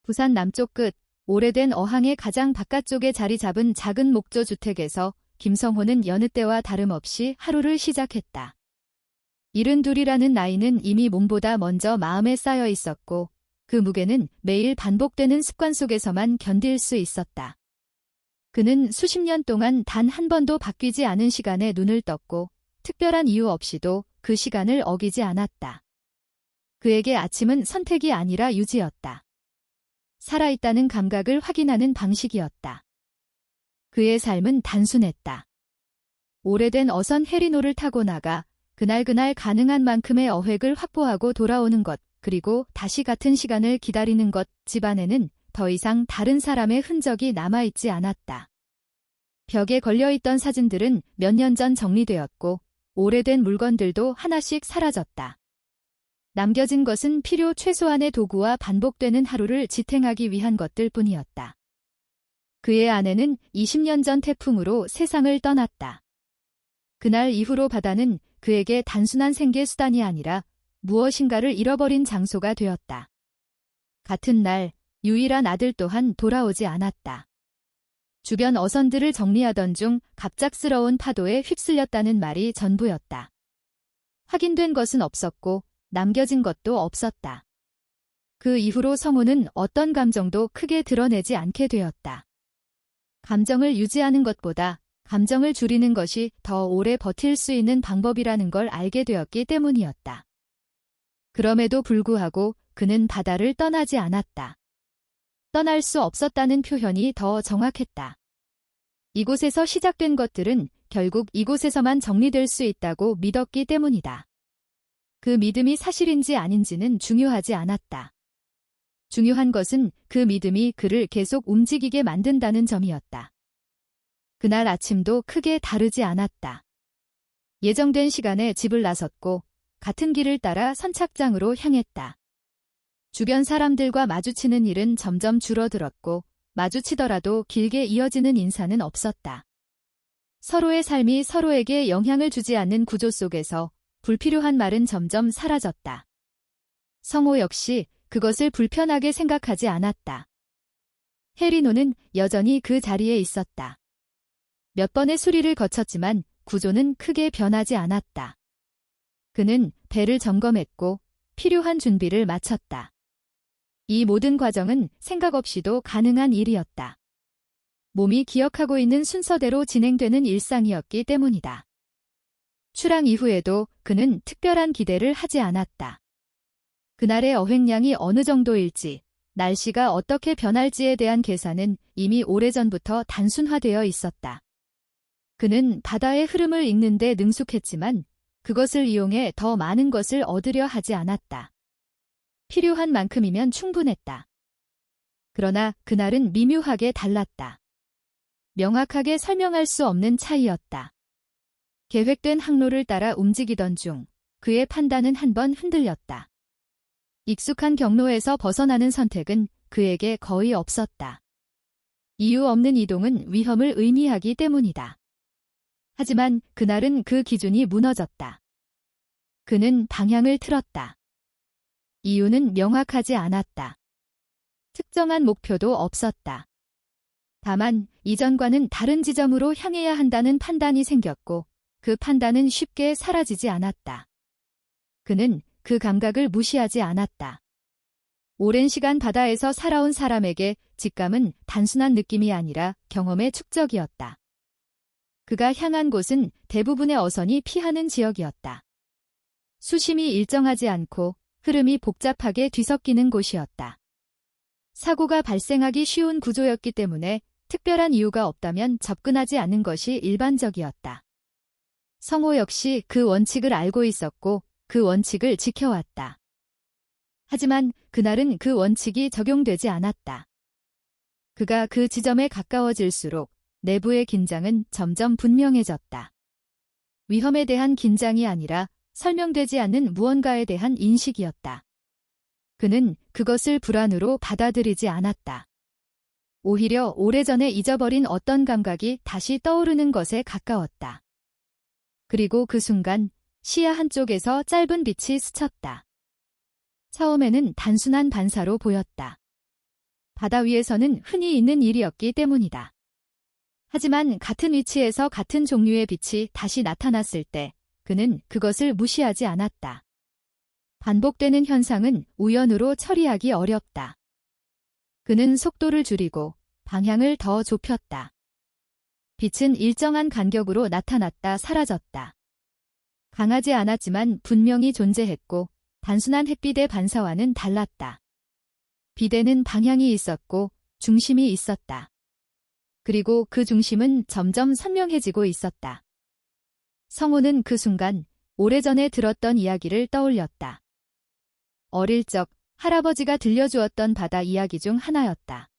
부산 남쪽 끝, 오래된 어항의 가장 바깥쪽에 자리 잡은 작은 목조 주택에서 김성호는 여느 때와 다름없이 하루를 시작했다. 72이라는 나이는 이미 몸보다 먼저 마음에 쌓여 있었고 그 무게는 매일 반복되는 습관 속에서만 견딜 수 있었다. 그는 수십 년 동안 단 한 번도 바뀌지 않은 시간에 눈을 떴고 특별한 이유 없이도 그 시간을 어기지 않았다. 그에게 아침은 선택이 아니라 유지였다. 살아있다는 감각을 확인하는 방식이었다. 그의 삶은 단순했다. 오래된 어선 해리노를 타고 나가 그날 가능한 만큼의 어획을 확보하고 돌아오는 것, 그리고 다시 같은 시간을 기다리는 것. 집안에는 더 이상 다른 사람의 흔적이 남아있지 않았다. 벽에 걸려있던 사진들은 몇 년 전 정리되었고 오래된 물건들도 하나씩 사라졌다. 남겨진 것은 필요 최소한의 도구와 반복되는 하루를 지탱하기 위한 것들 뿐이었다. 그의 아내는 20년 전 태풍으로 세상을 떠났다. 그날 이후로 바다는 그에게 단순한 생계 수단이 아니라 무엇인가를 잃어버린 장소가 되었다. 같은 날, 유일한 아들 또한 돌아오지 않았다. 주변 어선들을 정리하던 중 갑작스러운 파도에 휩쓸렸다는 말이 전부였다. 확인된 것은 없었고 남겨진 것도 없었다. 그 이후로 성우는 어떤 감정도 크게 드러내지 않게 되었다. 감정을 유지하는 것보다 감정을 줄이는 것이 더 오래 버틸 수 있는 방법이라는 걸 알게 되었기 때문이었다. 그럼에도 불구하고 그는 바다를 떠나지 않았다. 떠날 수 없었다는 표현이 더 정확했다. 이곳에서 시작된 것들은 결국 이곳에서만 정리될 수 있다고 믿었기 때문이다. 그 믿음이 사실인지 아닌지는 중요하지 않았다. 중요한 것은 그 믿음이 그를 계속 움직이게 만든다는 점이었다. 그날 아침도 크게 다르지 않았다. 예정된 시간에 집을 나섰고 같은 길을 따라 선착장으로 향했다. 주변 사람들과 마주치는 일은 점점 줄어들었고 마주치더라도 길게 이어지는 인사는 없었다. 서로의 삶이 서로에게 영향을 주지 않는 구조 속에서 불필요한 말은 점점 사라졌다. 성호 역시 그것을 불편하게 생각하지 않았다. 해리노는 여전히 그 자리에 있었다. 몇 번의 수리를 거쳤지만 구조는 크게 변하지 않았다. 그는 배를 점검했고 필요한 준비를 마쳤다. 이 모든 과정은 생각 없이도 가능한 일이었다. 몸이 기억하고 있는 순서대로 진행되는 일상이었기 때문이다. 출항 이후에도 그는 특별한 기대를 하지 않았다. 그날의 어획량이 어느 정도일지, 날씨가 어떻게 변할지에 대한 계산은 이미 오래전부터 단순화되어 있었다. 그는 바다의 흐름을 읽는 데 능숙했지만 그것을 이용해 더 많은 것을 얻으려 하지 않았다. 필요한 만큼이면 충분했다. 그러나 그날은 미묘하게 달랐다. 명확하게 설명할 수 없는 차이였다. 계획된 항로를 따라 움직이던 중 그의 판단은 한번 흔들렸다. 익숙한 경로에서 벗어나는 선택은 그에게 거의 없었다. 이유 없는 이동은 위험을 의미하기 때문이다. 하지만 그날은 그 기준이 무너졌다. 그는 방향을 틀었다. 이유는 명확하지 않았다. 특정한 목표도 없었다. 다만 이전과는 다른 지점으로 향해야 한다는 판단이 생겼고 그 판단은 쉽게 사라지지 않았다. 그는 그 감각을 무시하지 않았다. 오랜 시간 바다에서 살아온 사람에게 직감은 단순한 느낌이 아니라 경험의 축적이었다. 그가 향한 곳은 대부분의 어선이 피하는 지역이었다. 수심이 일정하지 않고 흐름이 복잡하게 뒤섞이는 곳이었다. 사고가 발생하기 쉬운 구조였기 때문에 특별한 이유가 없다면 접근하지 않는 것이 일반적이었다. 성호 역시 그 원칙을 알고 있었고 그 원칙을 지켜왔다. 하지만 그날은 그 원칙이 적용되지 않았다. 그가 그 지점에 가까워질수록 내부의 긴장은 점점 분명해졌다. 위험에 대한 긴장이 아니라 설명되지 않는 무언가에 대한 인식이었다. 그는 그것을 불안으로 받아들이지 않았다. 오히려 오래전에 잊어버린 어떤 감각이 다시 떠오르는 것에 가까웠다. 그리고 그 순간 시야 한쪽에서 짧은 빛이 스쳤다. 처음에는 단순한 반사로 보였다. 바다 위에서는 흔히 있는 일이었기 때문이다. 하지만 같은 위치에서 같은 종류의 빛이 다시 나타났을 때 그는 그것을 무시하지 않았다. 반복되는 현상은 우연으로 처리하기 어렵다. 그는 속도를 줄이고 방향을 더 좁혔다. 빛은 일정한 간격으로 나타났다 사라졌다. 강하지 않았지만 분명히 존재했고 단순한 햇빛의 반사와는 달랐다. 빛에는 방향이 있었고 중심이 있었다. 그리고 그 중심은 점점 선명해지고 있었다. 성우는 그 순간 오래전에 들었던 이야기를 떠올렸다. 어릴 적 할아버지가 들려주었던 바다 이야기 중 하나였다.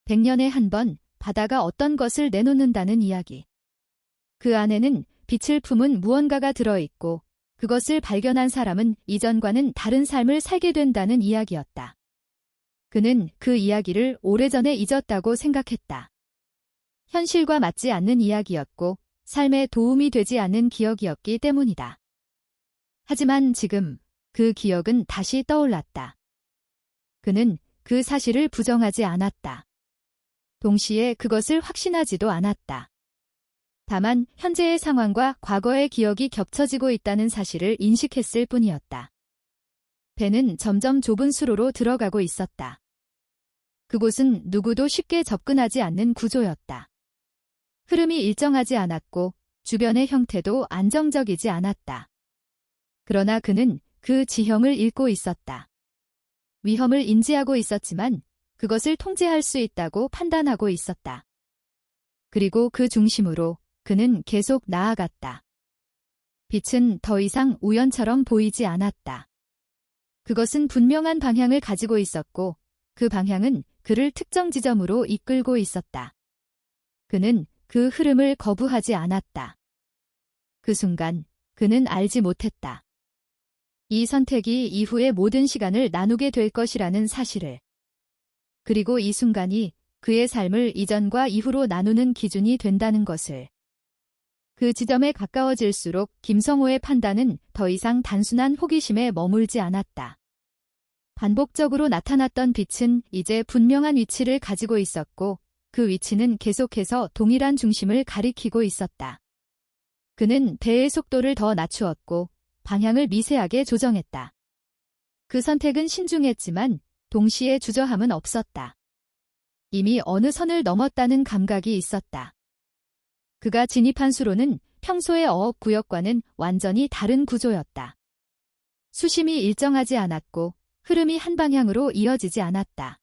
100년에 한 번 바다가 어떤 것을 내놓는다는 이야기. 그 안에는 빛을 품은 무언가가 들어있고 그것을 발견한 사람은 이전과는 다른 삶을 살게 된다는 이야기였다. 그는 그 이야기를 오래전에 잊었다고 생각했다. 현실과 맞지 않는 이야기였고 삶에 도움이 되지 않는 기억이었기 때문이다. 하지만 지금 그 기억은 다시 떠올랐다. 그는 그 사실을 부정하지 않았다. 동시에 그것을 확신하지도 않았다. 다만 현재의 상황과 과거의 기억이 겹쳐지고 있다는 사실을 인식했을 뿐이었다. 배는 점점 좁은 수로로 들어가고 있었다. 그곳은 누구도 쉽게 접근하지 않는 구조였다. 흐름이 일정하지 않았고 주변의 형태도 안정적이지 않았다. 그러나 그는 그 지형을 읽고 있었다. 위험을 인지하고 있었지만 그것을 통제할 수 있다고 판단하고 있었다. 그리고 그 중심으로 그는 계속 나아갔다. 빛은 더 이상 우연처럼 보이지 않았다. 그것은 분명한 방향을 가지고 있었고 그 방향은 그를 특정 지점으로 이끌고 있었다. 그는 그 흐름을 거부하지 않았다. 그 순간 그는 알지 못했다. 이 선택이 이후의 모든 시간을 나누게 될 것이라는 사실을. 그리고 이 순간이 그의 삶을 이전과 이후로 나누는 기준이 된다는 것을. 그 지점에 가까워질수록 김성호의 판단은 더 이상 단순한 호기심에 머물지 않았다. 반복적으로 나타났던 빛은 이제 분명한 위치를 가지고 있었고 그 위치는 계속해서 동일한 중심을 가리키고 있었다. 그는 배의 속도를 더 낮추었고 방향을 미세하게 조정했다. 그 선택은 신중했지만 동시에 주저함은 없었다. 이미 어느 선을 넘었다는 감각이 있었다. 그가 진입한 수로는 평소의 어업 구역과는 완전히 다른 구조였다. 수심이 일정하지 않았고 흐름이 한 방향으로 이어지지 않았다.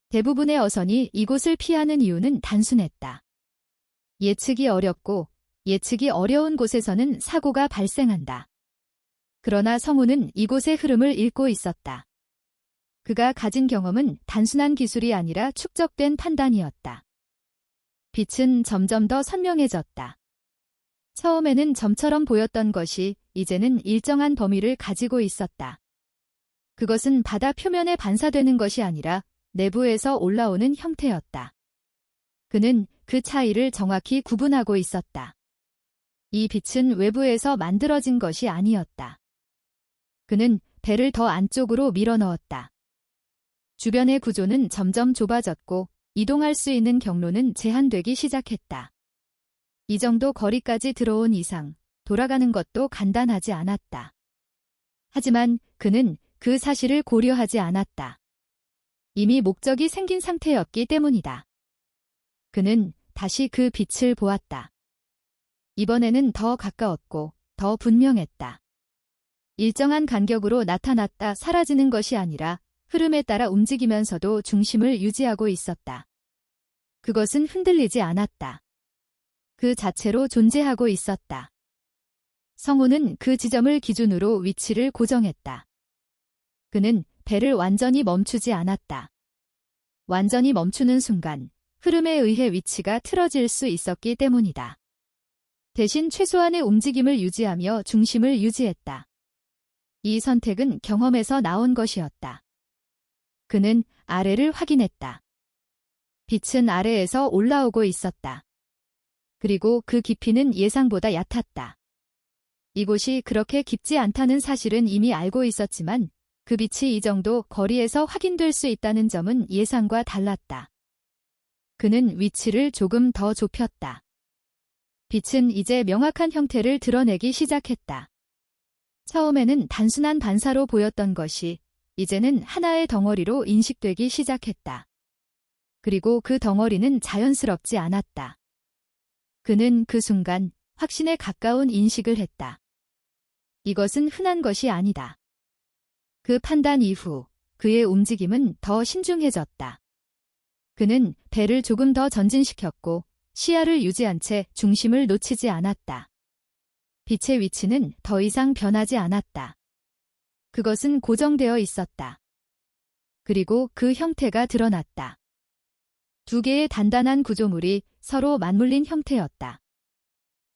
대부분의 어선이 이곳을 피하는 이유는 단순했다. 예측이 어렵고 예측이 어려운 곳에서는 사고가 발생한다. 그러나 성우는 이곳의 흐름을 읽고 있었다. 그가 가진 경험은 단순한 기술이 아니라 축적된 판단이었다. 빛은 점점 더 선명해졌다. 처음에는 점처럼 보였던 것이 이제는 일정한 범위를 가지고 있었다. 그것은 바다 표면에 반사되는 것이 아니라 내부에서 올라오는 형태였다. 그는 그 차이를 정확히 구분하고 있었다. 이 빛은 외부에서 만들어진 것이 아니었다. 그는 배를 더 안쪽으로 밀어넣었다. 주변의 구조는 점점 좁아졌고 이동할 수 있는 경로는 제한되기 시작했다. 이 정도 거리까지 들어온 이상 돌아가는 것도 간단하지 않았다. 하지만 그는 그 사실을 고려하지 않았다. 이미 목적이 생긴 상태였기 때문이다. 그는 다시 그 빛을 보았다. 이번에는 더 가까웠고 더 분명했다. 일정한 간격으로 나타났다 사라지는 것이 아니라 흐름에 따라 움직이면서도 중심을 유지하고 있었다. 그것은 흔들리지 않았다. 그 자체로 존재하고 있었다. 성우는 그 지점을 기준으로 위치를 고정했다. 그는 배를 완전히 멈추지 않았다. 완전히 멈추는 순간 흐름에 의해 위치가 틀어질 수 있었기 때문이다. 대신 최소한의 움직임을 유지하며 중심을 유지했다. 이 선택은 경험에서 나온 것이었다. 그는 아래를 확인했다. 빛은 아래에서 올라오고 있었다. 그리고 그 깊이는 예상보다 얕았다. 이곳이 그렇게 깊지 않다는 사실은 이미 알고 있었지만 그 빛이 이 정도 거리에서 확인될 수 있다는 점은 예상과 달랐다. 그는 위치를 조금 더 좁혔다. 빛은 이제 명확한 형태를 드러내기 시작했다. 처음에는 단순한 반사로 보였던 것이 이제는 하나의 덩어리로 인식되기 시작했다. 그리고 그 덩어리는 자연스럽지 않았다. 그는 그 순간 확신에 가까운 인식을 했다. 이것은 흔한 것이 아니다. 그 판단 이후 그의 움직임은 더 신중해졌다. 그는 배를 조금 더 전진시켰고 시야를 유지한 채 중심을 놓치지 않았다. 빛의 위치는 더 이상 변하지 않았다. 그것은 고정되어 있었다. 그리고 그 형태가 드러났다. 두 개의 단단한 구조물이 서로 맞물린 형태였다.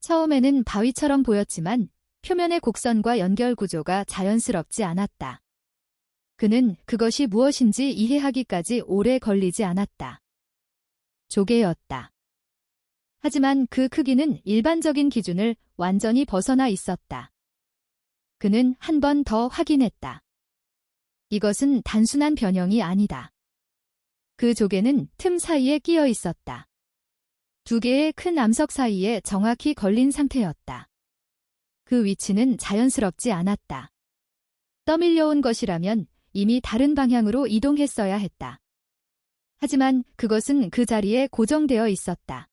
처음에는 바위처럼 보였지만 표면의 곡선과 연결 구조가 자연스럽지 않았다. 그는 그것이 무엇인지 이해하기까지 오래 걸리지 않았다. 조개였다. 하지만 그 크기는 일반적인 기준을 완전히 벗어나 있었다. 그는 한 번 더 확인했다. 이것은 단순한 변형이 아니다. 그 조개는 틈 사이에 끼어 있었다. 두 개의 큰 암석 사이에 정확히 걸린 상태였다. 그 위치는 자연스럽지 않았다. 떠밀려온 것이라면 이미 다른 방향으로 이동했어야 했다. 하지만 그것은 그 자리에 고정되어 있었다.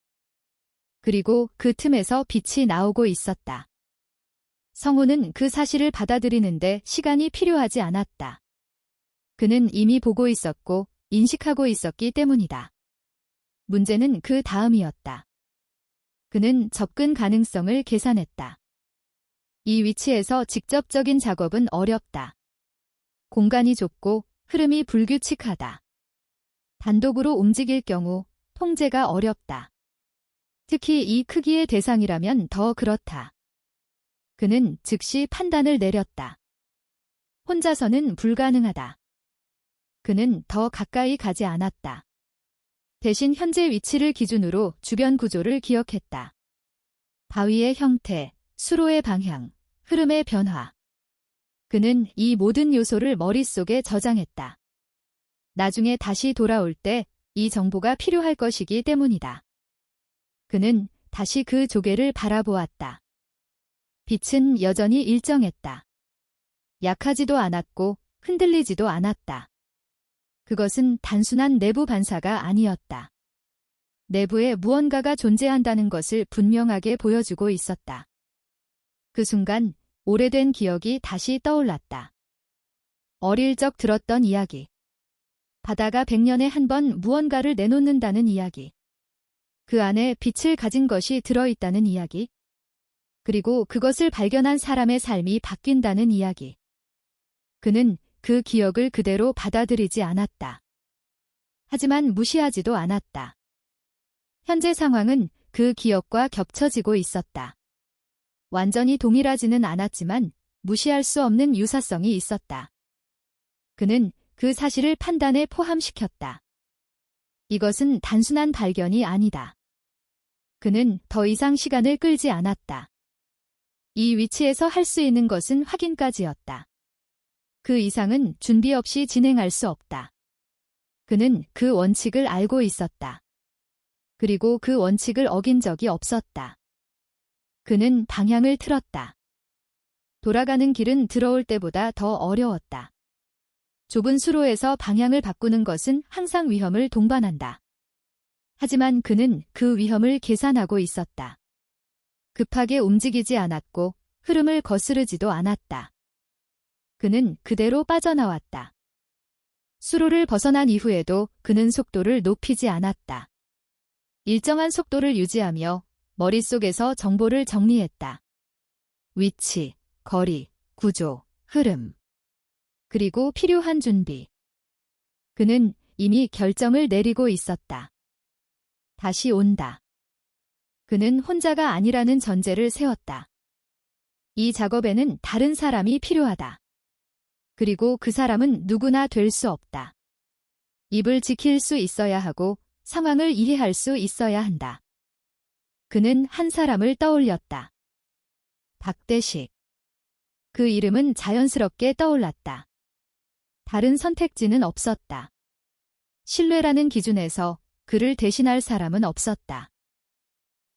그리고 그 틈에서 빛이 나오고 있었다. 성우는 그 사실을 받아들이는데 시간이 필요하지 않았다. 그는 이미 보고 있었고 인식하고 있었기 때문이다. 문제는 그 다음이었다. 그는 접근 가능성을 계산했다. 이 위치에서 직접적인 작업은 어렵다. 공간이 좁고 흐름이 불규칙하다. 단독으로 움직일 경우 통제가 어렵다. 특히 이 크기의 대상이라면 더 그렇다. 그는 즉시 판단을 내렸다. 혼자서는 불가능하다. 그는 더 가까이 가지 않았다. 대신 현재 위치를 기준으로 주변 구조를 기억했다. 바위의 형태, 수로의 방향, 흐름의 변화. 그는 이 모든 요소를 머릿속에 저장했다. 나중에 다시 돌아올 때 이 정보가 필요할 것이기 때문이다. 그는 다시 그 조개를 바라보았다. 빛은 여전히 일정했다. 약하지도 않았고 흔들리지도 않았다. 그것은 단순한 내부 반사가 아니었다. 내부에 무언가가 존재한다는 것을 분명하게 보여주고 있었다. 그 순간 오래된 기억이 다시 떠올랐다. 어릴 적 들었던 이야기. 바다가 100년에 한 번 무언가를 내놓는다는 이야기. 그 안에 빛을 가진 것이 들어있다는 이야기. 그리고 그것을 발견한 사람의 삶이 바뀐다는 이야기. 그는 그 기억을 그대로 받아들이지 않았다. 하지만 무시하지도 않았다. 현재 상황은 그 기억과 겹쳐지고 있었다. 완전히 동일하지는 않았지만 무시할 수 없는 유사성이 있었다. 그는 그 사실을 판단에 포함시켰다. 이것은 단순한 발견이 아니다. 그는 더 이상 시간을 끌지 않았다. 이 위치에서 할 수 있는 것은 확인까지였다. 그 이상은 준비 없이 진행할 수 없다. 그는 그 원칙을 알고 있었다. 그리고 그 원칙을 어긴 적이 없었다. 그는 방향을 틀었다. 돌아가는 길은 들어올 때보다 더 어려웠다. 좁은 수로에서 방향을 바꾸는 것은 항상 위험을 동반한다. 하지만 그는 그 위험을 계산하고 있었다. 급하게 움직이지 않았고 흐름을 거스르지도 않았다. 그는 그대로 빠져나왔다. 수로를 벗어난 이후에도 그는 속도를 높이지 않았다. 일정한 속도를 유지하며 머릿속에서 정보를 정리했다. 위치, 거리, 구조, 흐름. 그리고 필요한 준비. 그는 이미 결정을 내리고 있었다. 다시 온다. 그는 혼자가 아니라는 전제를 세웠다. 이 작업에는 다른 사람이 필요하다. 그리고 그 사람은 누구나 될 수 없다. 입을 지킬 수 있어야 하고 상황을 이해할 수 있어야 한다. 그는 한 사람을 떠올렸다. 박대식. 그 이름은 자연스럽게 떠올랐다. 다른 선택지는 없었다. 신뢰라는 기준에서 그를 대신할 사람은 없었다.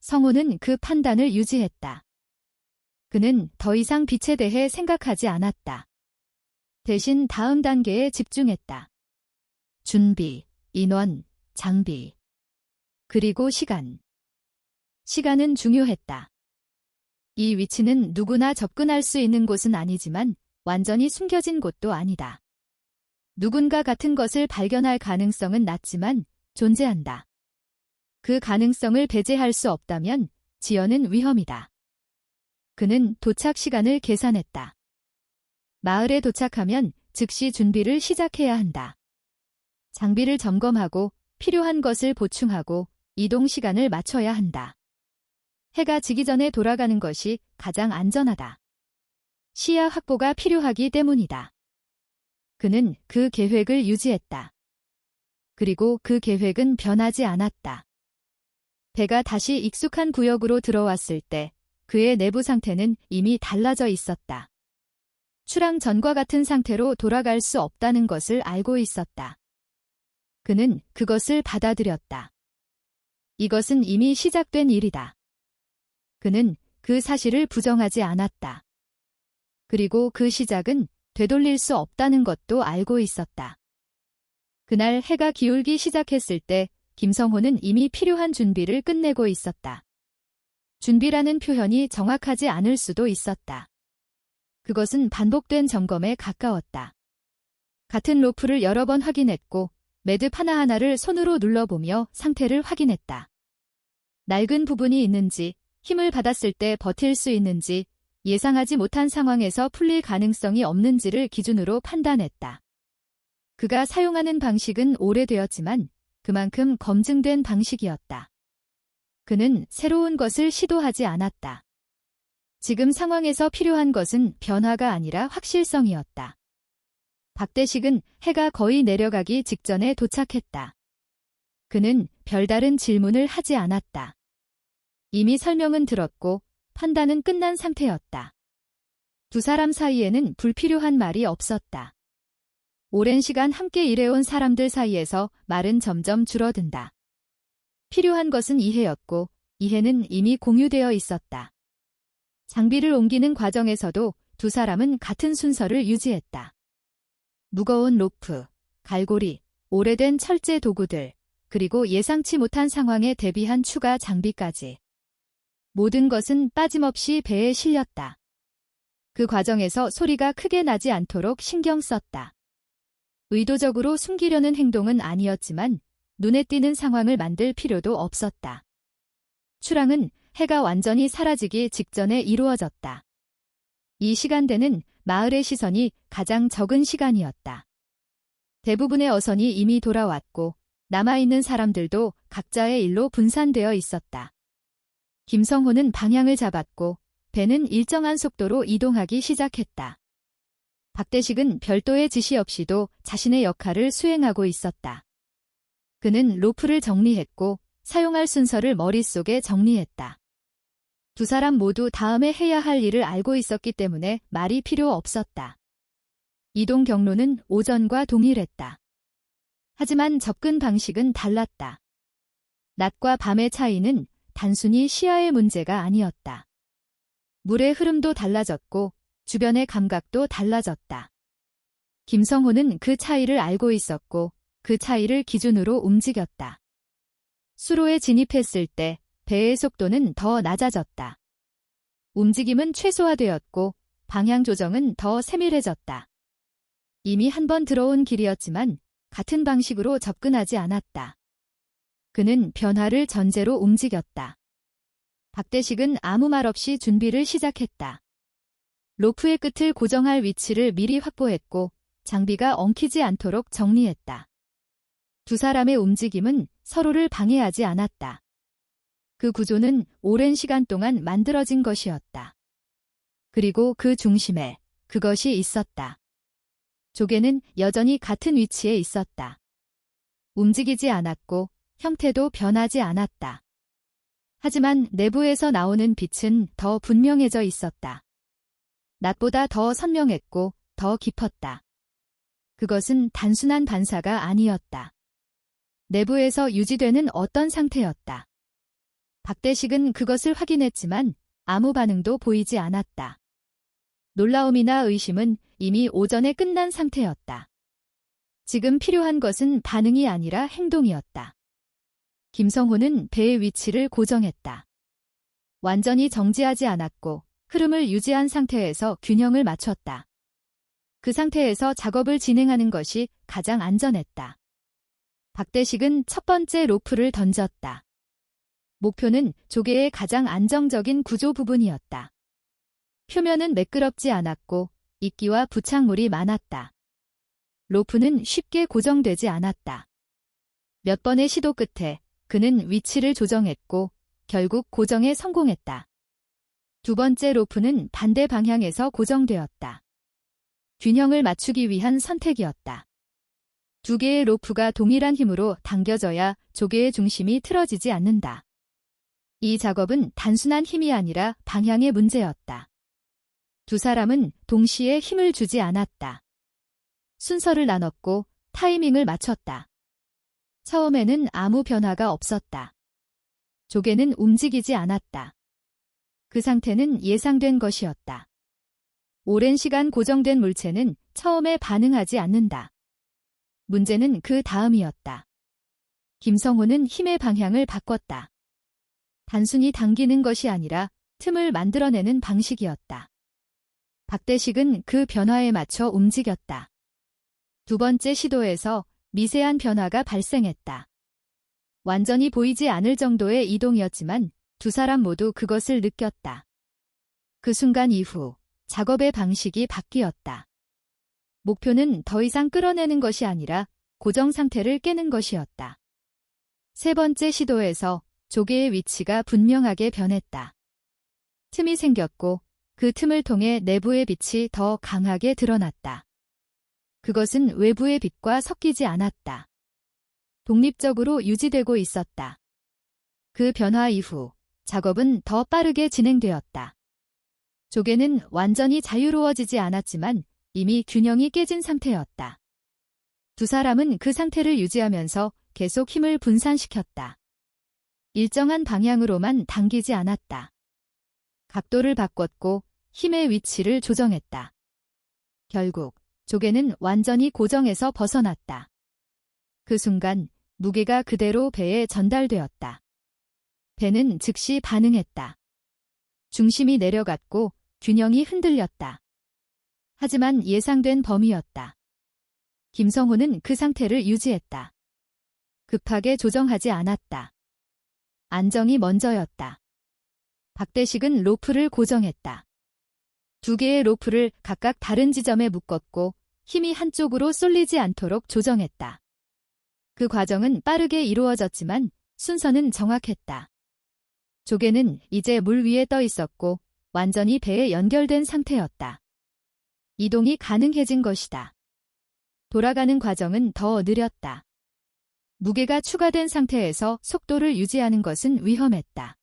성호는 그 판단을 유지했다. 그는 더 이상 빛에 대해 생각하지 않았다. 대신 다음 단계에 집중했다. 준비, 인원, 장비, 그리고 시간. 시간은 중요했다. 이 위치는 누구나 접근할 수 있는 곳은 아니지만 완전히 숨겨진 곳도 아니다. 누군가 같은 것을 발견할 가능성은 낮지만 존재한다. 그 가능성을 배제할 수 없다면 지연은 위험이다. 그는 도착 시간을 계산했다. 마을에 도착하면 즉시 준비를 시작해야 한다. 장비를 점검하고 필요한 것을 보충하고 이동 시간을 맞춰야 한다. 해가 지기 전에 돌아가는 것이 가장 안전하다. 시야 확보가 필요하기 때문이다. 그는 그 계획을 유지했다. 그리고 그 계획은 변하지 않았다. 배가 다시 익숙한 구역으로 들어왔을 때 그의 내부 상태는 이미 달라져 있었다. 출항 전과 같은 상태로 돌아갈 수 없다는 것을 알고 있었다. 그는 그것을 받아들였다. 이것은 이미 시작된 일이다. 그는 그 사실을 부정하지 않았다. 그리고 그 시작은 되돌릴 수 없다는 것도 알고 있었다. 그날 해가 기울기 시작했을 때 김성호는 이미 필요한 준비를 끝내고 있었다. 준비라는 표현이 정확하지 않을 수도 있었다. 그것은 반복된 점검에 가까웠다. 같은 로프를 여러 번 확인했고 매듭 하나하나를 손으로 눌러보며 상태를 확인했다. 낡은 부분이 있는지, 힘을 받았을 때 버틸 수 있는지, 예상하지 못한 상황에서 풀릴 가능성이 없는지를 기준으로 판단했다. 그가 사용하는 방식은 오래되었지만 그만큼 검증된 방식이었다. 그는 새로운 것을 시도하지 않았다. 지금 상황에서 필요한 것은 변화가 아니라 확실성이었다. 박대식은 해가 거의 내려가기 직전에 도착했다. 그는 별다른 질문을 하지 않았다. 이미 설명은 들었고 판단은 끝난 상태였다. 두 사람 사이에는 불필요한 말이 없었다. 오랜 시간 함께 일해온 사람들 사이에서 말은 점점 줄어든다. 필요한 것은 이해였고 이해는 이미 공유되어 있었다. 장비를 옮기는 과정에서도 두 사람은 같은 순서를 유지했다. 무거운 로프, 갈고리, 오래된 철제 도구들, 그리고 예상치 못한 상황에 대비한 추가 장비까지. 모든 것은 빠짐없이 배에 실렸다. 그 과정에서 소리가 크게 나지 않도록 신경 썼다. 의도적으로 숨기려는 행동은 아니었지만 눈에 띄는 상황을 만들 필요도 없었다. 출항은 해가 완전히 사라지기 직전에 이루어졌다. 이 시간대는 마을의 시선이 가장 적은 시간이었다. 대부분의 어선이 이미 돌아왔고 남아있는 사람들도 각자의 일로 분산되어 있었다. 김성호는 방향을 잡았고 배는 일정한 속도로 이동하기 시작했다. 박대식은 별도의 지시 없이도 자신의 역할을 수행하고 있었다. 그는 로프를 정리했고 사용할 순서를 머릿속에 정리했다. 두 사람 모두 다음에 해야 할 일을 알고 있었기 때문에 말이 필요 없었다. 이동 경로는 오전과 동일했다. 하지만 접근 방식은 달랐다. 낮과 밤의 차이는 단순히 시야의 문제가 아니었다. 물의 흐름도 달라졌고 주변의 감각도 달라졌다. 김성호는 그 차이를 알고 있었고 그 차이를 기준으로 움직였다. 수로에 진입했을 때 배의 속도는 더 낮아졌다. 움직임은 최소화되었고 방향 조정은 더 세밀해졌다. 이미 한 번 들어온 길이었지만 같은 방식으로 접근하지 않았다. 그는 변화를 전제로 움직였다. 박대식은 아무 말 없이 준비를 시작했다. 로프의 끝을 고정할 위치를 미리 확보했고 장비가 엉키지 않도록 정리했다. 두 사람의 움직임은 서로를 방해하지 않았다. 그 구조는 오랜 시간 동안 만들어진 것이었다. 그리고 그 중심에 그것이 있었다. 조개는 여전히 같은 위치에 있었다. 움직이지 않았고 형태도 변하지 않았다. 하지만 내부에서 나오는 빛은 더 분명해져 있었다. 낮보다 더 선명했고 더 깊었다. 그것은 단순한 반사가 아니었다. 내부에서 유지되는 어떤 상태였다. 박대식은 그것을 확인했지만 아무 반응도 보이지 않았다. 놀라움이나 의심은 이미 오전에 끝난 상태였다. 지금 필요한 것은 반응이 아니라 행동이었다. 김성호는 배의 위치를 고정했다. 완전히 정지하지 않았고 흐름을 유지한 상태에서 균형을 맞췄다. 그 상태에서 작업을 진행하는 것이 가장 안전했다. 박대식은 첫 번째 로프를 던졌다. 목표는 조개의 가장 안정적인 구조 부분이었다. 표면은 매끄럽지 않았고 이끼와 부착물이 많았다. 로프는 쉽게 고정되지 않았다. 몇 번의 시도 끝에 그는 위치를 조정했고 결국 고정에 성공했다. 두 번째 로프는 반대 방향에서 고정되었다. 균형을 맞추기 위한 선택이었다. 두 개의 로프가 동일한 힘으로 당겨져야 조개의 중심이 틀어지지 않는다. 이 작업은 단순한 힘이 아니라 방향의 문제였다. 두 사람은 동시에 힘을 주지 않았다. 순서를 나눴고 타이밍을 맞췄다. 처음에는 아무 변화가 없었다. 조개는 움직이지 않았다. 그 상태는 예상된 것이었다. 오랜 시간 고정된 물체는 처음에 반응하지 않는다. 문제는 그 다음이었다. 김성호는 힘의 방향을 바꿨다. 단순히 당기는 것이 아니라 틈을 만들어내는 방식이었다. 박대식은 그 변화에 맞춰 움직였다. 두 번째 시도에서 미세한 변화가 발생했다. 완전히 보이지 않을 정도의 이동이었지만 두 사람 모두 그것을 느꼈다. 그 순간 이후 작업의 방식이 바뀌었다. 목표는 더 이상 끌어내는 것이 아니라 고정 상태를 깨는 것이었다. 세 번째 시도에서 조개의 위치가 분명하게 변했다. 틈이 생겼고 그 틈을 통해 내부의 빛이 더 강하게 드러났다. 그것은 외부의 빛과 섞이지 않았다. 독립적으로 유지되고 있었다. 그 변화 이후 작업은 더 빠르게 진행되었다. 조개는 완전히 자유로워지지 않았지만 이미 균형이 깨진 상태였다. 두 사람은 그 상태를 유지하면서 계속 힘을 분산시켰다. 일정한 방향으로만 당기지 않았다. 각도를 바꿨고 힘의 위치를 조정했다. 결국 조개는 완전히 고정에서 벗어났다. 그 순간 무게가 그대로 배에 전달되었다. 배는 즉시 반응했다. 중심이 내려갔고 균형이 흔들렸다. 하지만 예상된 범위였다. 김성호는 그 상태를 유지했다. 급하게 조정하지 않았다. 안정이 먼저였다. 박대식은 로프를 고정했다. 두 개의 로프를 각각 다른 지점에 묶었고 힘이 한쪽으로 쏠리지 않도록 조정했다. 그 과정은 빠르게 이루어졌지만 순서는 정확했다. 조개는 이제 물 위에 떠 있었고 완전히 배에 연결된 상태였다. 이동이 가능해진 것이다. 돌아가는 과정은 더 느렸다. 무게가 추가된 상태에서 속도를 유지하는 것은 위험했다.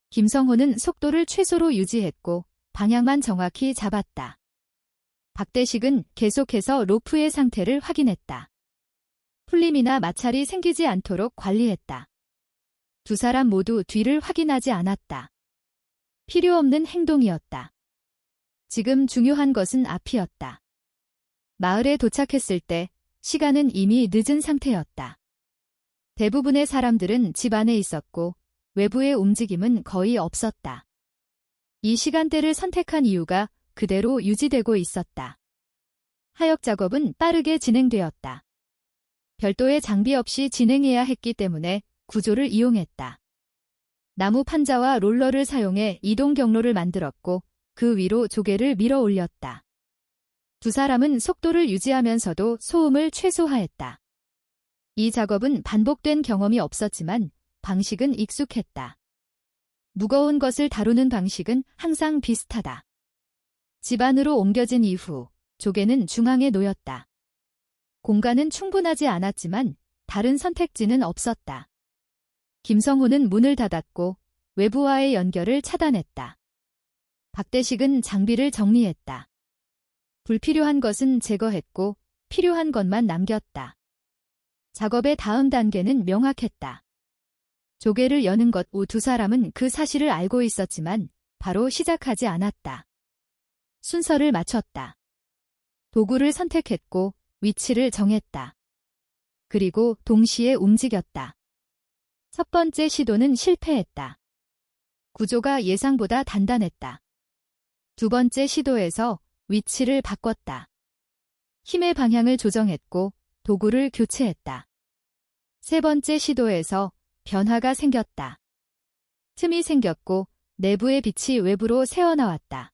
김성호는 속도를 최소로 유지했고 방향만 정확히 잡았다. 박대식은 계속해서 로프의 상태를 확인했다. 풀림이나 마찰이 생기지 않도록 관리했다. 두 사람 모두 뒤를 확인하지 않았다. 필요 없는 행동이었다. 지금 중요한 것은 앞이었다. 마을에 도착했을 때 시간은 이미 늦은 상태였다. 대부분의 사람들은 집 안에 있었고 외부의 움직임은 거의 없었다. 이 시간대를 선택한 이유가 그대로 유지되고 있었다. 하역 작업은 빠르게 진행되었다. 별도의 장비 없이 진행해야 했기 때문에 구조를 이용했다. 나무 판자와 롤러를 사용해 이동 경로를 만들었고 그 위로 조개를 밀어 올렸다. 두 사람은 속도를 유지하면서도 소음을 최소화했다. 이 작업은 반복된 경험이 없었지만 방식은 익숙했다. 무거운 것을 다루는 방식은 항상 비슷하다. 집 안으로 옮겨진 이후 조개는 중앙에 놓였다. 공간은 충분하지 않았지만 다른 선택지는 없었다. 김성호는 문을 닫았고 외부와의 연결을 차단했다. 박대식은 장비를 정리했다. 불필요한 것은 제거했고 필요한 것만 남겼다. 작업의 다음 단계는 명확했다. 조개를 여는 것 후 두 사람은 그 사실을 알고 있었지만 바로 시작하지 않았다. 순서를 맞췄다. 도구를 선택했고 위치를 정했다. 그리고 동시에 움직였다. 첫 번째 시도는 실패했다. 구조가 예상보다 단단했다. 두 번째 시도에서 위치를 바꿨다. 힘의 방향을 조정했고 도구를 교체했다. 세 번째 시도에서 변화가 생겼다. 틈이 생겼고 내부의 빛이 외부로 새어나왔다.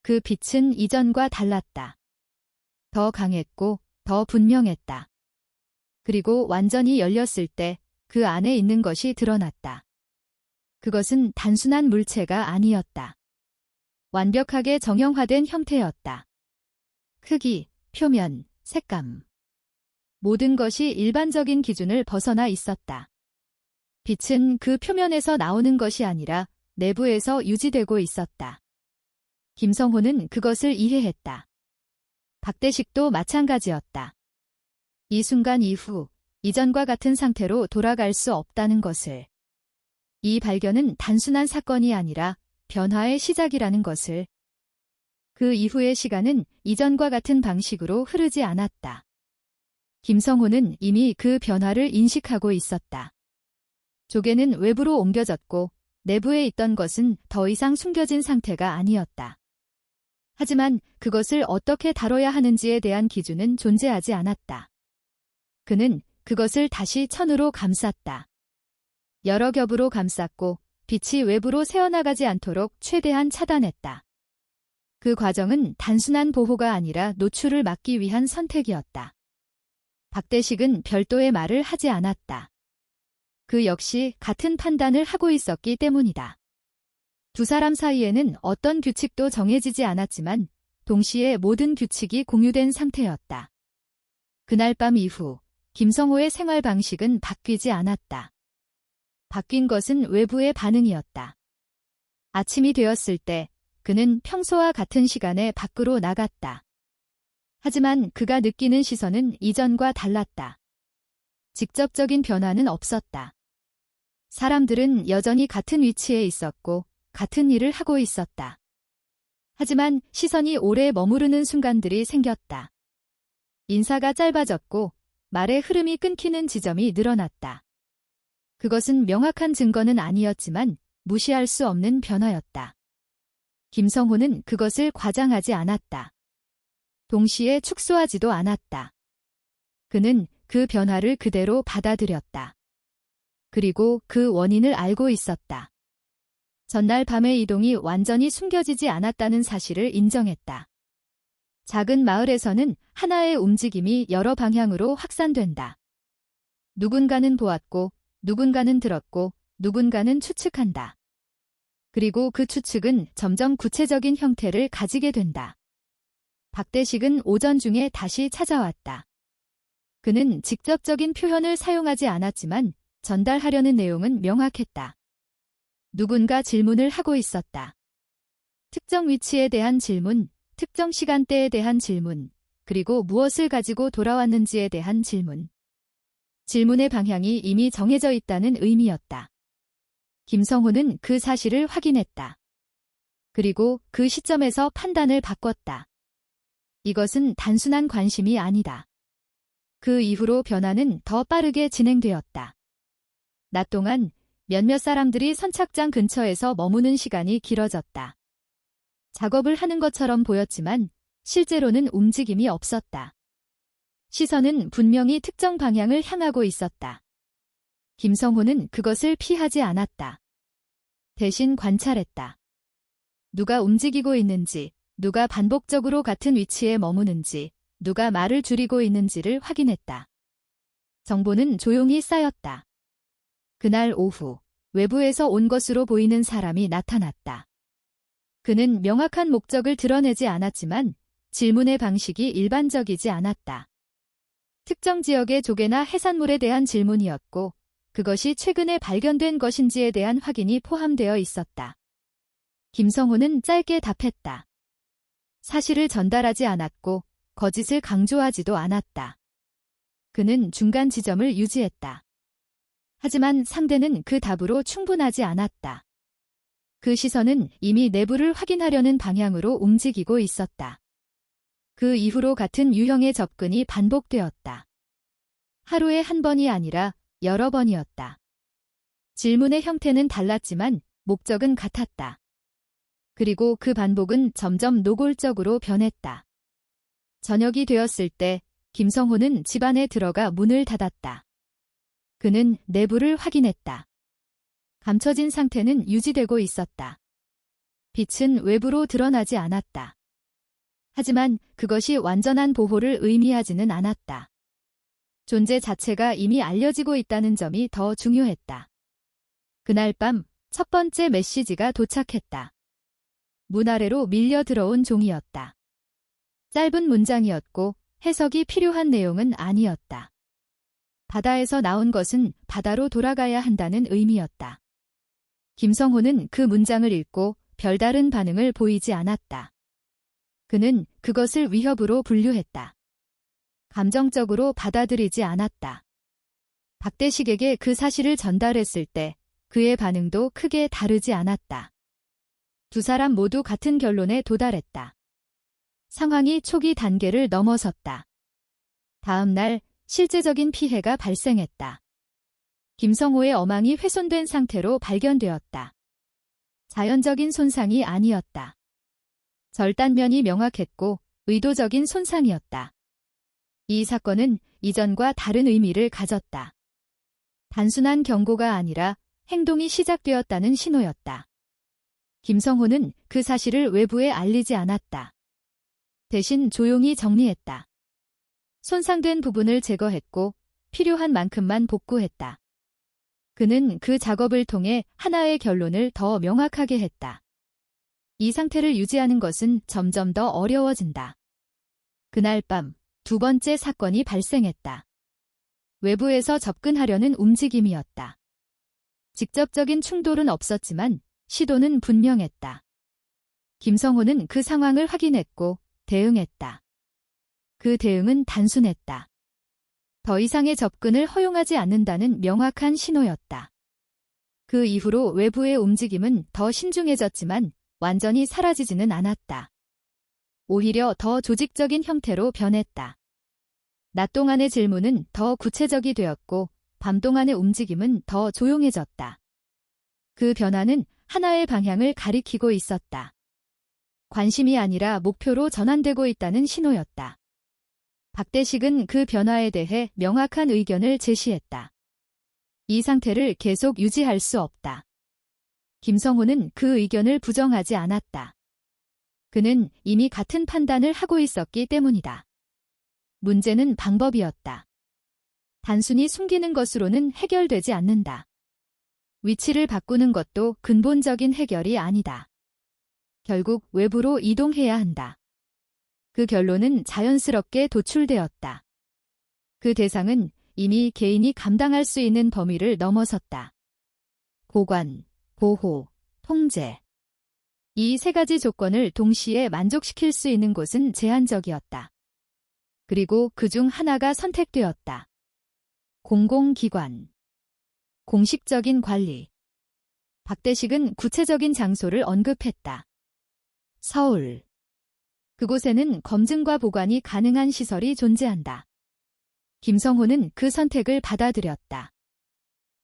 그 빛은 이전과 달랐다. 더 강했고 더 분명했다. 그리고 완전히 열렸을 때 그 안에 있는 것이 드러났다. 그것은 단순한 물체가 아니었다. 완벽하게 정형화된 형태였다. 크기, 표면, 색감. 모든 것이 일반적인 기준을 벗어나 있었다. 빛은 그 표면에서 나오는 것이 아니라 내부에서 유지되고 있었다. 김성호는 그것을 이해했다. 박대식도 마찬가지였다. 이 순간 이후 이전과 같은 상태로 돌아갈 수 없다는 것을. 이 발견은 단순한 사건이 아니라 변화의 시작이라는 것을. 그 이후의 시간은 이전과 같은 방식으로 흐르지 않았다. 김성호는 이미 그 변화를 인식하고 있었다. 조개는 외부로 옮겨졌고 내부에 있던 것은 더 이상 숨겨진 상태가 아니었다. 하지만 그것을 어떻게 다뤄야 하는지에 대한 기준은 존재하지 않았다. 그는 그것을 다시 천으로 감쌌다. 여러 겹으로 감쌌고 빛이 외부로 새어나가지 않도록 최대한 차단했다. 그 과정은 단순한 보호가 아니라 노출을 막기 위한 선택이었다. 박대식은 별도의 말을 하지 않았다. 그 역시 같은 판단을 하고 있었기 때문이다. 두 사람 사이에는 어떤 규칙도 정해지지 않았지만 동시에 모든 규칙이 공유된 상태였다. 그날 밤 이후 김성호의 생활 방식은 바뀌지 않았다. 바뀐 것은 외부의 반응이었다. 아침이 되었을 때 그는 평소와 같은 시간에 밖으로 나갔다. 하지만 그가 느끼는 시선은 이전과 달랐다. 직접적인 변화는 없었다. 사람들은 여전히 같은 위치에 있었고 같은 일을 하고 있었다. 하지만 시선이 오래 머무르는 순간들이 생겼다. 인사가 짧아졌고 말의 흐름이 끊기는 지점이 늘어났다. 그것은 명확한 증거는 아니었지만 무시할 수 없는 변화였다. 김성호는 그것을 과장하지 않았다. 동시에 축소하지도 않았다. 그는 그 변화를 그대로 받아들였다. 그리고 그 원인을 알고 있었다. 전날 밤의 이동이 완전히 숨겨지지 않았다는 사실을 인정했다. 작은 마을에서는 하나의 움직임이 여러 방향으로 확산된다. 누군가는 보았고, 누군가는 들었고, 누군가는 추측한다. 그리고 그 추측은 점점 구체적인 형태를 가지게 된다. 박대식은 오전 중에 다시 찾아왔다. 그는 직접적인 표현을 사용하지 않았지만 전달하려는 내용은 명확했다. 누군가 질문을 하고 있었다. 특정 위치에 대한 질문, 특정 시간대에 대한 질문, 그리고 무엇을 가지고 돌아왔는지에 대한 질문. 질문의 방향이 이미 정해져 있다는 의미였다. 김성호는 그 사실을 확인했다. 그리고 그 시점에서 판단을 바꿨다. 이것은 단순한 관심이 아니다. 그 이후로 변화는 더 빠르게 진행되었다. 낮 동안 몇몇 사람들이 선착장 근처에서 머무는 시간이 길어졌다. 작업을 하는 것처럼 보였지만 실제로는 움직임이 없었다. 시선은 분명히 특정 방향을 향하고 있었다. 김성호는 그것을 피하지 않았다. 대신 관찰했다. 누가 움직이고 있는지, 누가 반복적으로 같은 위치에 머무는지, 누가 말을 줄이고 있는지를 확인했다. 정보는 조용히 쌓였다. 그날 오후, 외부에서 온 것으로 보이는 사람이 나타났다. 그는 명확한 목적을 드러내지 않았지만 질문의 방식이 일반적이지 않았다. 특정 지역의 조개나 해산물에 대한 질문이었고 그것이 최근에 발견된 것인지에 대한 확인이 포함되어 있었다. 김성호는 짧게 답했다. 사실을 전달하지 않았고 거짓을 강조하지도 않았다. 그는 중간 지점을 유지했다. 하지만 상대는 그 답으로 충분하지 않았다. 그 시선은 이미 내부를 확인하려는 방향으로 움직이고 있었다. 그 이후로 같은 유형의 접근이 반복되었다. 하루에 한 번이 아니라 여러 번이었다. 질문의 형태는 달랐지만 목적은 같았다. 그리고 그 반복은 점점 노골적으로 변했다. 저녁이 되었을 때 김성호는 집 안에 들어가 문을 닫았다. 그는 내부를 확인했다. 감춰진 상태는 유지되고 있었다. 빛은 외부로 드러나지 않았다. 하지만 그것이 완전한 보호를 의미하지는 않았다. 존재 자체가 이미 알려지고 있다는 점이 더 중요했다. 그날 밤 첫 번째 메시지가 도착했다. 문 아래로 밀려 들어온 종이였다. 짧은 문장이었고 해석이 필요한 내용은 아니었다. 바다에서 나온 것은 바다로 돌아가야 한다는 의미였다. 김성호는 그 문장을 읽고 별다른 반응을 보이지 않았다. 그는 그것을 위협으로 분류했다. 감정적으로 받아들이지 않았다. 박대식에게 그 사실을 전달했을 때 그의 반응도 크게 다르지 않았다. 두 사람 모두 같은 결론에 도달했다. 상황이 초기 단계를 넘어섰다. 다음 날 실제적인 피해가 발생했다. 김성호의 어망이 훼손된 상태로 발견되었다. 자연적인 손상이 아니었다. 절단면이 명확했고 의도적인 손상이었다. 이 사건은 이전과 다른 의미를 가졌다. 단순한 경고가 아니라 행동이 시작되었다는 신호였다. 김성호는 그 사실을 외부에 알리지 않았다. 대신 조용히 정리했다. 손상된 부분을 제거했고 필요한 만큼만 복구했다. 그는 그 작업을 통해 하나의 결론을 더 명확하게 했다. 이 상태를 유지하는 것은 점점 더 어려워진다. 그날 밤 두 번째 사건이 발생했다. 외부에서 접근하려는 움직임이었다. 직접적인 충돌은 없었지만 시도는 분명했다. 김성호는 그 상황을 확인했고 대응했다. 그 대응은 단순했다. 더 이상의 접근을 허용하지 않는다는 명확한 신호였다. 그 이후로 외부의 움직임은 더 신중해졌지만 완전히 사라지지는 않았다. 오히려 더 조직적인 형태로 변했다. 낮 동안의 질문은 더 구체적이 되었고 밤 동안의 움직임은 더 조용해졌다. 그 변화는 하나의 방향을 가리키고 있었다. 관심이 아니라 목표로 전환되고 있다는 신호였다. 박대식은 그 변화에 대해 명확한 의견을 제시했다. 이 상태를 계속 유지할 수 없다. 김성호는 그 의견을 부정하지 않았다. 그는 이미 같은 판단을 하고 있었기 때문이다. 문제는 방법이었다. 단순히 숨기는 것으로는 해결되지 않는다. 위치를 바꾸는 것도 근본적인 해결이 아니다. 결국 외부로 이동해야 한다. 그 결론은 자연스럽게 도출되었다. 그 대상은 이미 개인이 감당할 수 있는 범위를 넘어섰다. 보관, 보호, 통제. 이 세 가지 조건을 동시에 만족시킬 수 있는 곳은 제한적이었다. 그리고 그중 하나가 선택되었다. 공공기관. 공식적인 관리. 박대식은 구체적인 장소를 언급했다. 서울. 그곳에는 검증과 보관이 가능한 시설이 존재한다. 김성호는 그 선택을 받아들였다.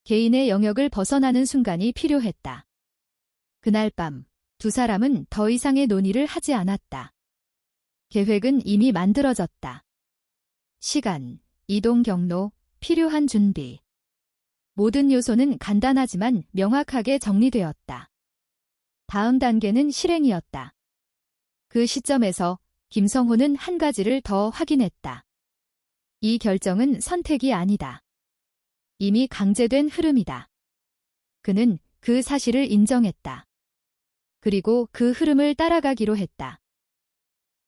개인의 영역을 벗어나는 순간이 필요했다. 그날 밤 두 사람은 더 이상의 논의를 하지 않았다. 계획은 이미 만들어졌다. 시간, 이동 경로, 필요한 준비. 모든 요소는 간단하지만 명확하게 정리되었다. 다음 단계는 실행이었다. 그 시점에서 김성호는 한 가지를 더 확인했다. 이 결정은 선택이 아니다. 이미 강제된 흐름이다. 그는 그 사실을 인정했다. 그리고 그 흐름을 따라가기로 했다.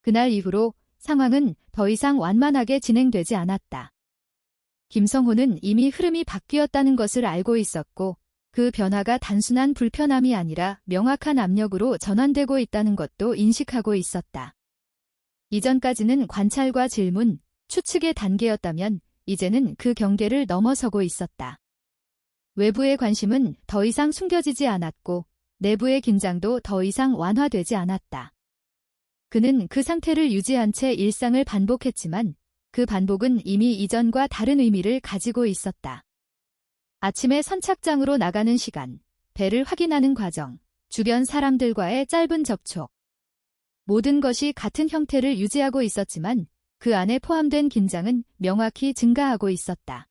그날 이후로 상황은 더 이상 완만하게 진행되지 않았다. 김성호는 이미 흐름이 바뀌었다는 것을 알고 있었고 그 변화가 단순한 불편함이 아니라 명확한 압력으로 전환되고 있다는 것도 인식하고 있었다. 이전까지는 관찰과 질문, 추측의 단계였다면 이제는 그 경계를 넘어서고 있었다. 외부의 관심은 더 이상 숨겨지지 않았고 내부의 긴장도 더 이상 완화되지 않았다. 그는 그 상태를 유지한 채 일상을 반복했지만 그 반복은 이미 이전과 다른 의미를 가지고 있었다. 아침에 선착장으로 나가는 시간, 배를 확인하는 과정, 주변 사람들과의 짧은 접촉. 모든 것이 같은 형태를 유지하고 있었지만 그 안에 포함된 긴장은 명확히 증가하고 있었다.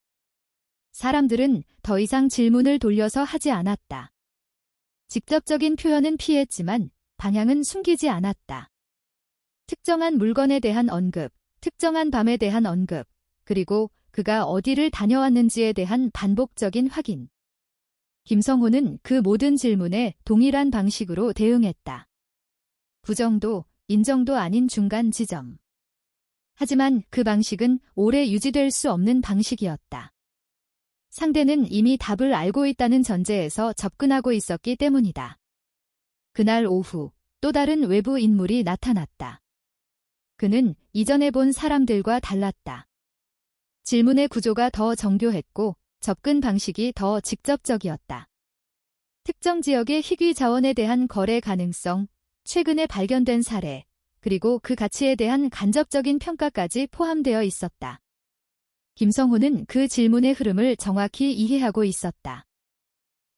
사람들은 더 이상 질문을 돌려서 하지 않았다. 직접적인 표현은 피했지만 방향은 숨기지 않았다. 특정한 물건에 대한 언급, 특정한 밤에 대한 언급, 그리고 그가 어디를 다녀왔는지에 대한 반복적인 확인. 김성호는 그 모든 질문에 동일한 방식으로 대응했다. 부정도, 인정도 아닌 중간 지점. 하지만 그 방식은 오래 유지될 수 없는 방식이었다. 상대는 이미 답을 알고 있다는 전제에서 접근하고 있었기 때문이다. 그날 오후 또 다른 외부 인물이 나타났다. 그는 이전에 본 사람들과 달랐다. 질문의 구조가 더 정교했고 접근 방식이 더 직접적이었다. 특정 지역의 희귀 자원에 대한 거래 가능성, 최근에 발견된 사례, 그리고 그 가치에 대한 간접적인 평가까지 포함되어 있었다. 김성호는 그 질문의 흐름을 정확히 이해하고 있었다.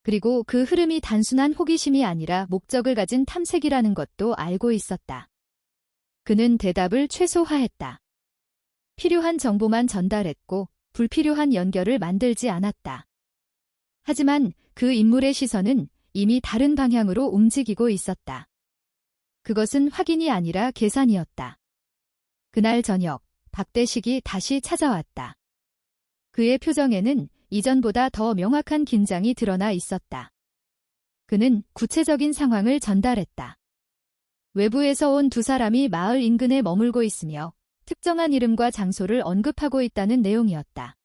그리고 그 흐름이 단순한 호기심이 아니라 목적을 가진 탐색이라는 것도 알고 있었다. 그는 대답을 최소화했다. 필요한 정보만 전달했고 불필요한 연결을 만들지 않았다. 하지만 그 인물의 시선은 이미 다른 방향으로 움직이고 있었다. 그것은 확인이 아니라 계산이었다. 그날 저녁, 박대식이 다시 찾아왔다. 그의 표정에는 이전보다 더 명확한 긴장이 드러나 있었다. 그는 구체적인 상황을 전달했다. 외부에서 온 두 사람이 마을 인근에 머물고 있으며 특정한 이름과 장소를 언급하고 있다는 내용이었다.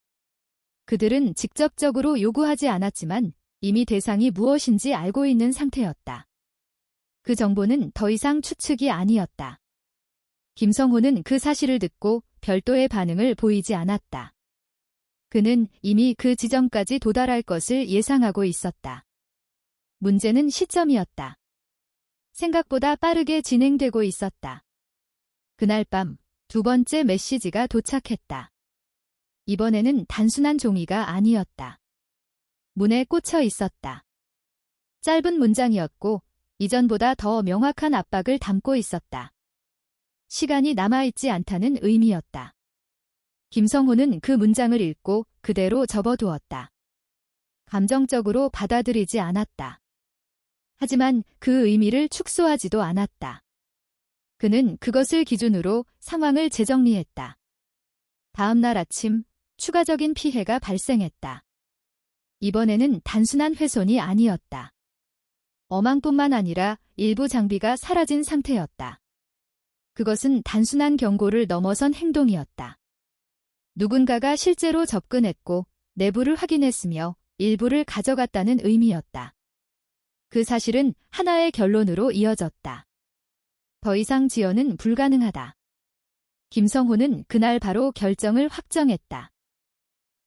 그들은 직접적으로 요구하지 않았지만 이미 대상이 무엇인지 알고 있는 상태였다. 그 정보는 더 이상 추측이 아니었다. 김성호는 그 사실을 듣고 별도의 반응을 보이지 않았다. 그는 이미 그 지점까지 도달할 것을 예상하고 있었다. 문제는 시점이었다. 생각보다 빠르게 진행되고 있었다. 그날 밤 두 번째 메시지가 도착했다. 이번에는 단순한 종이가 아니었다. 문에 꽂혀 있었다. 짧은 문장이었고 이전보다 더 명확한 압박을 담고 있었다. 시간이 남아있지 않다는 의미였다. 김성호는 그 문장을 읽고 그대로 접어두었다. 감정적으로 받아들이지 않았다. 하지만 그 의미를 축소하지도 않았다. 그는 그것을 기준으로 상황을 재정리했다. 다음 날 아침, 추가적인 피해가 발생했다. 이번에는 단순한 훼손이 아니었다. 어망뿐만 아니라 일부 장비가 사라진 상태였다. 그것은 단순한 경고를 넘어선 행동이었다. 누군가가 실제로 접근했고 내부를 확인했으며 일부를 가져갔다는 의미였다. 그 사실은 하나의 결론으로 이어졌다. 더 이상 지연은 불가능하다. 김성호는 그날 바로 결정을 확정했다.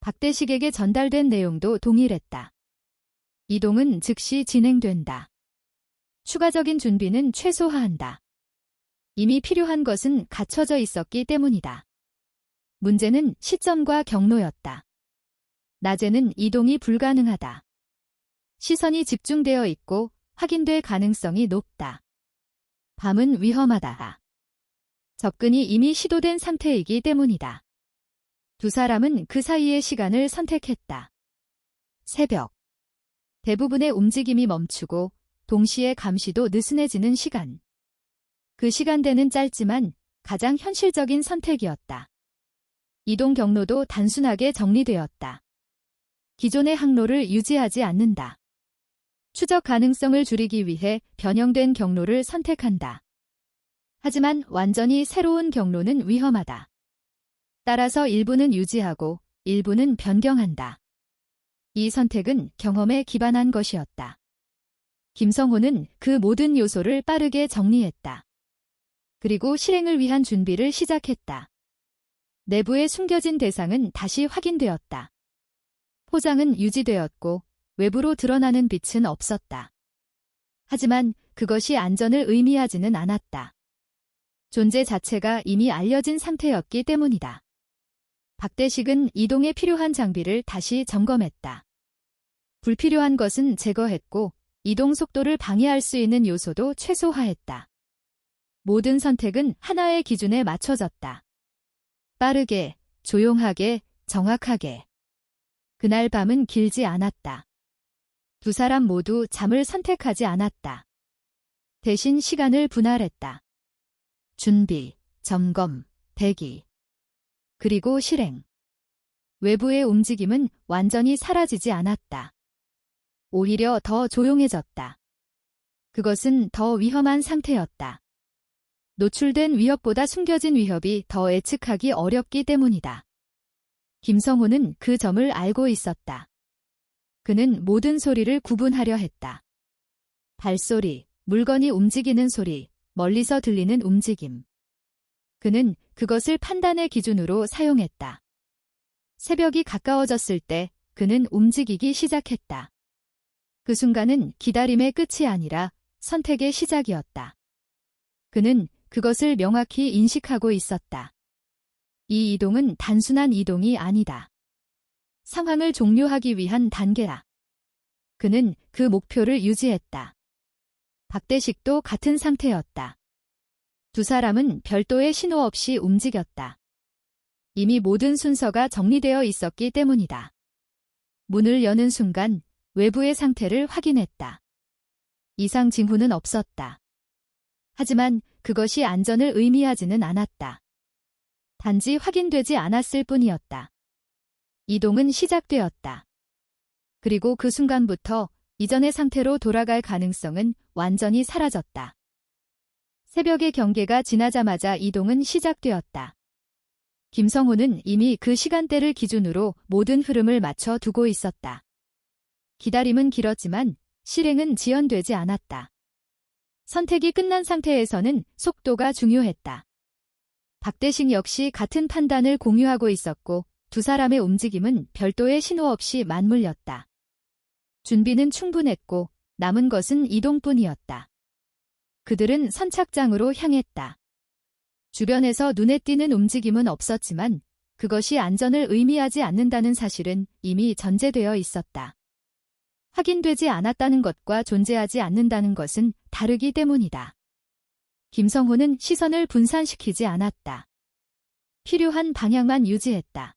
박대식에게 전달된 내용도 동일했다. 이동은 즉시 진행된다. 추가적인 준비는 최소화한다. 이미 필요한 것은 갖춰져 있었기 때문이다. 문제는 시점과 경로였다. 낮에는 이동이 불가능하다. 시선이 집중되어 있고 확인될 가능성이 높다. 밤은 위험하다. 접근이 이미 시도된 상태이기 때문이다. 두 사람은 그 사이의 시간을 선택했다. 새벽. 대부분의 움직임이 멈추고 동시에 감시도 느슨해지는 시간. 그 시간대는 짧지만 가장 현실적인 선택이었다. 이동 경로도 단순하게 정리되었다. 기존의 항로를 유지하지 않는다. 추적 가능성을 줄이기 위해 변형된 경로를 선택한다. 하지만 완전히 새로운 경로는 위험하다. 따라서 일부는 유지하고 일부는 변경한다. 이 선택은 경험에 기반한 것이었다. 김성호는 그 모든 요소를 빠르게 정리했다. 그리고 실행을 위한 준비를 시작했다. 내부에 숨겨진 대상은 다시 확인되었다. 포장은 유지되었고 외부로 드러나는 빛은 없었다. 하지만 그것이 안전을 의미하지는 않았다. 존재 자체가 이미 알려진 상태였기 때문이다. 박대식은 이동에 필요한 장비를 다시 점검했다. 불필요한 것은 제거했고 이동 속도를 방해할 수 있는 요소도 최소화했다. 모든 선택은 하나의 기준에 맞춰졌다. 빠르게, 조용하게, 정확하게. 그날 밤은 길지 않았다. 두 사람 모두 잠을 선택하지 않았다. 대신 시간을 분할했다. 준비, 점검, 대기. 그리고 실행. 외부의 움직임은 완전히 사라지지 않았다. 오히려 더 조용해졌다. 그것은 더 위험한 상태였다. 노출된 위협보다 숨겨진 위협이 더 예측하기 어렵기 때문이다. 김성호는 그 점을 알고 있었다. 그는 모든 소리를 구분하려 했다. 발소리, 물건이 움직이는 소리, 멀리서 들리는 움직임. 그는 그것을 판단의 기준으로 사용했다. 새벽이 가까워졌을 때 그는 움직이기 시작했다. 그 순간은 기다림의 끝이 아니라 선택의 시작이었다. 그는 그것을 명확히 인식하고 있었다. 이 이동은 단순한 이동이 아니다. 상황을 종료하기 위한 단계다. 그는 그 목표를 유지했다. 박대식도 같은 상태였다. 두 사람은 별도의 신호 없이 움직였다. 이미 모든 순서가 정리되어 있었기 때문이다. 문을 여는 순간 외부의 상태를 확인했다. 이상 징후는 없었다. 하지만 그것이 안전을 의미하지는 않았다. 단지 확인되지 않았을 뿐이었다. 이동은 시작되었다. 그리고 그 순간부터 이전의 상태로 돌아갈 가능성은 완전히 사라졌다. 새벽의 경계가 지나자마자 이동은 시작되었다. 김성호는 이미 그 시간대를 기준으로 모든 흐름을 맞춰 두고 있었다. 기다림은 길었지만 실행은 지연되지 않았다. 선택이 끝난 상태에서는 속도가 중요했다. 박대식 역시 같은 판단을 공유하고 있었고 두 사람의 움직임은 별도의 신호 없이 맞물렸다. 준비는 충분했고 남은 것은 이동뿐이었다. 그들은 선착장으로 향했다. 주변에서 눈에 띄는 움직임은 없었지만 그것이 안전을 의미하지 않는다는 사실은 이미 전제되어 있었다. 확인되지 않았다는 것과 존재하지 않는다는 것은 다르기 때문이다. 김성호는 시선을 분산시키지 않았다. 필요한 방향만 유지했다.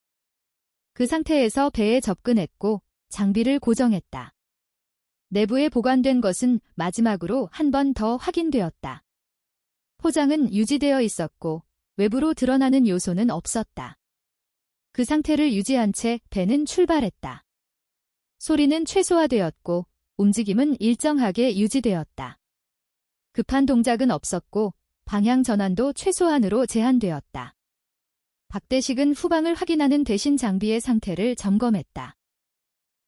그 상태에서 배에 접근했고 장비를 고정했다. 내부에 보관된 것은 마지막으로 한 번 더 확인되었다. 포장은 유지되어 있었고 외부로 드러나는 요소는 없었다. 그 상태를 유지한 채 배는 출발했다. 소리는 최소화되었고 움직임은 일정하게 유지되었다. 급한 동작은 없었고 방향 전환도 최소한으로 제한되었다. 박대식은 후방을 확인하는 대신 장비의 상태를 점검했다.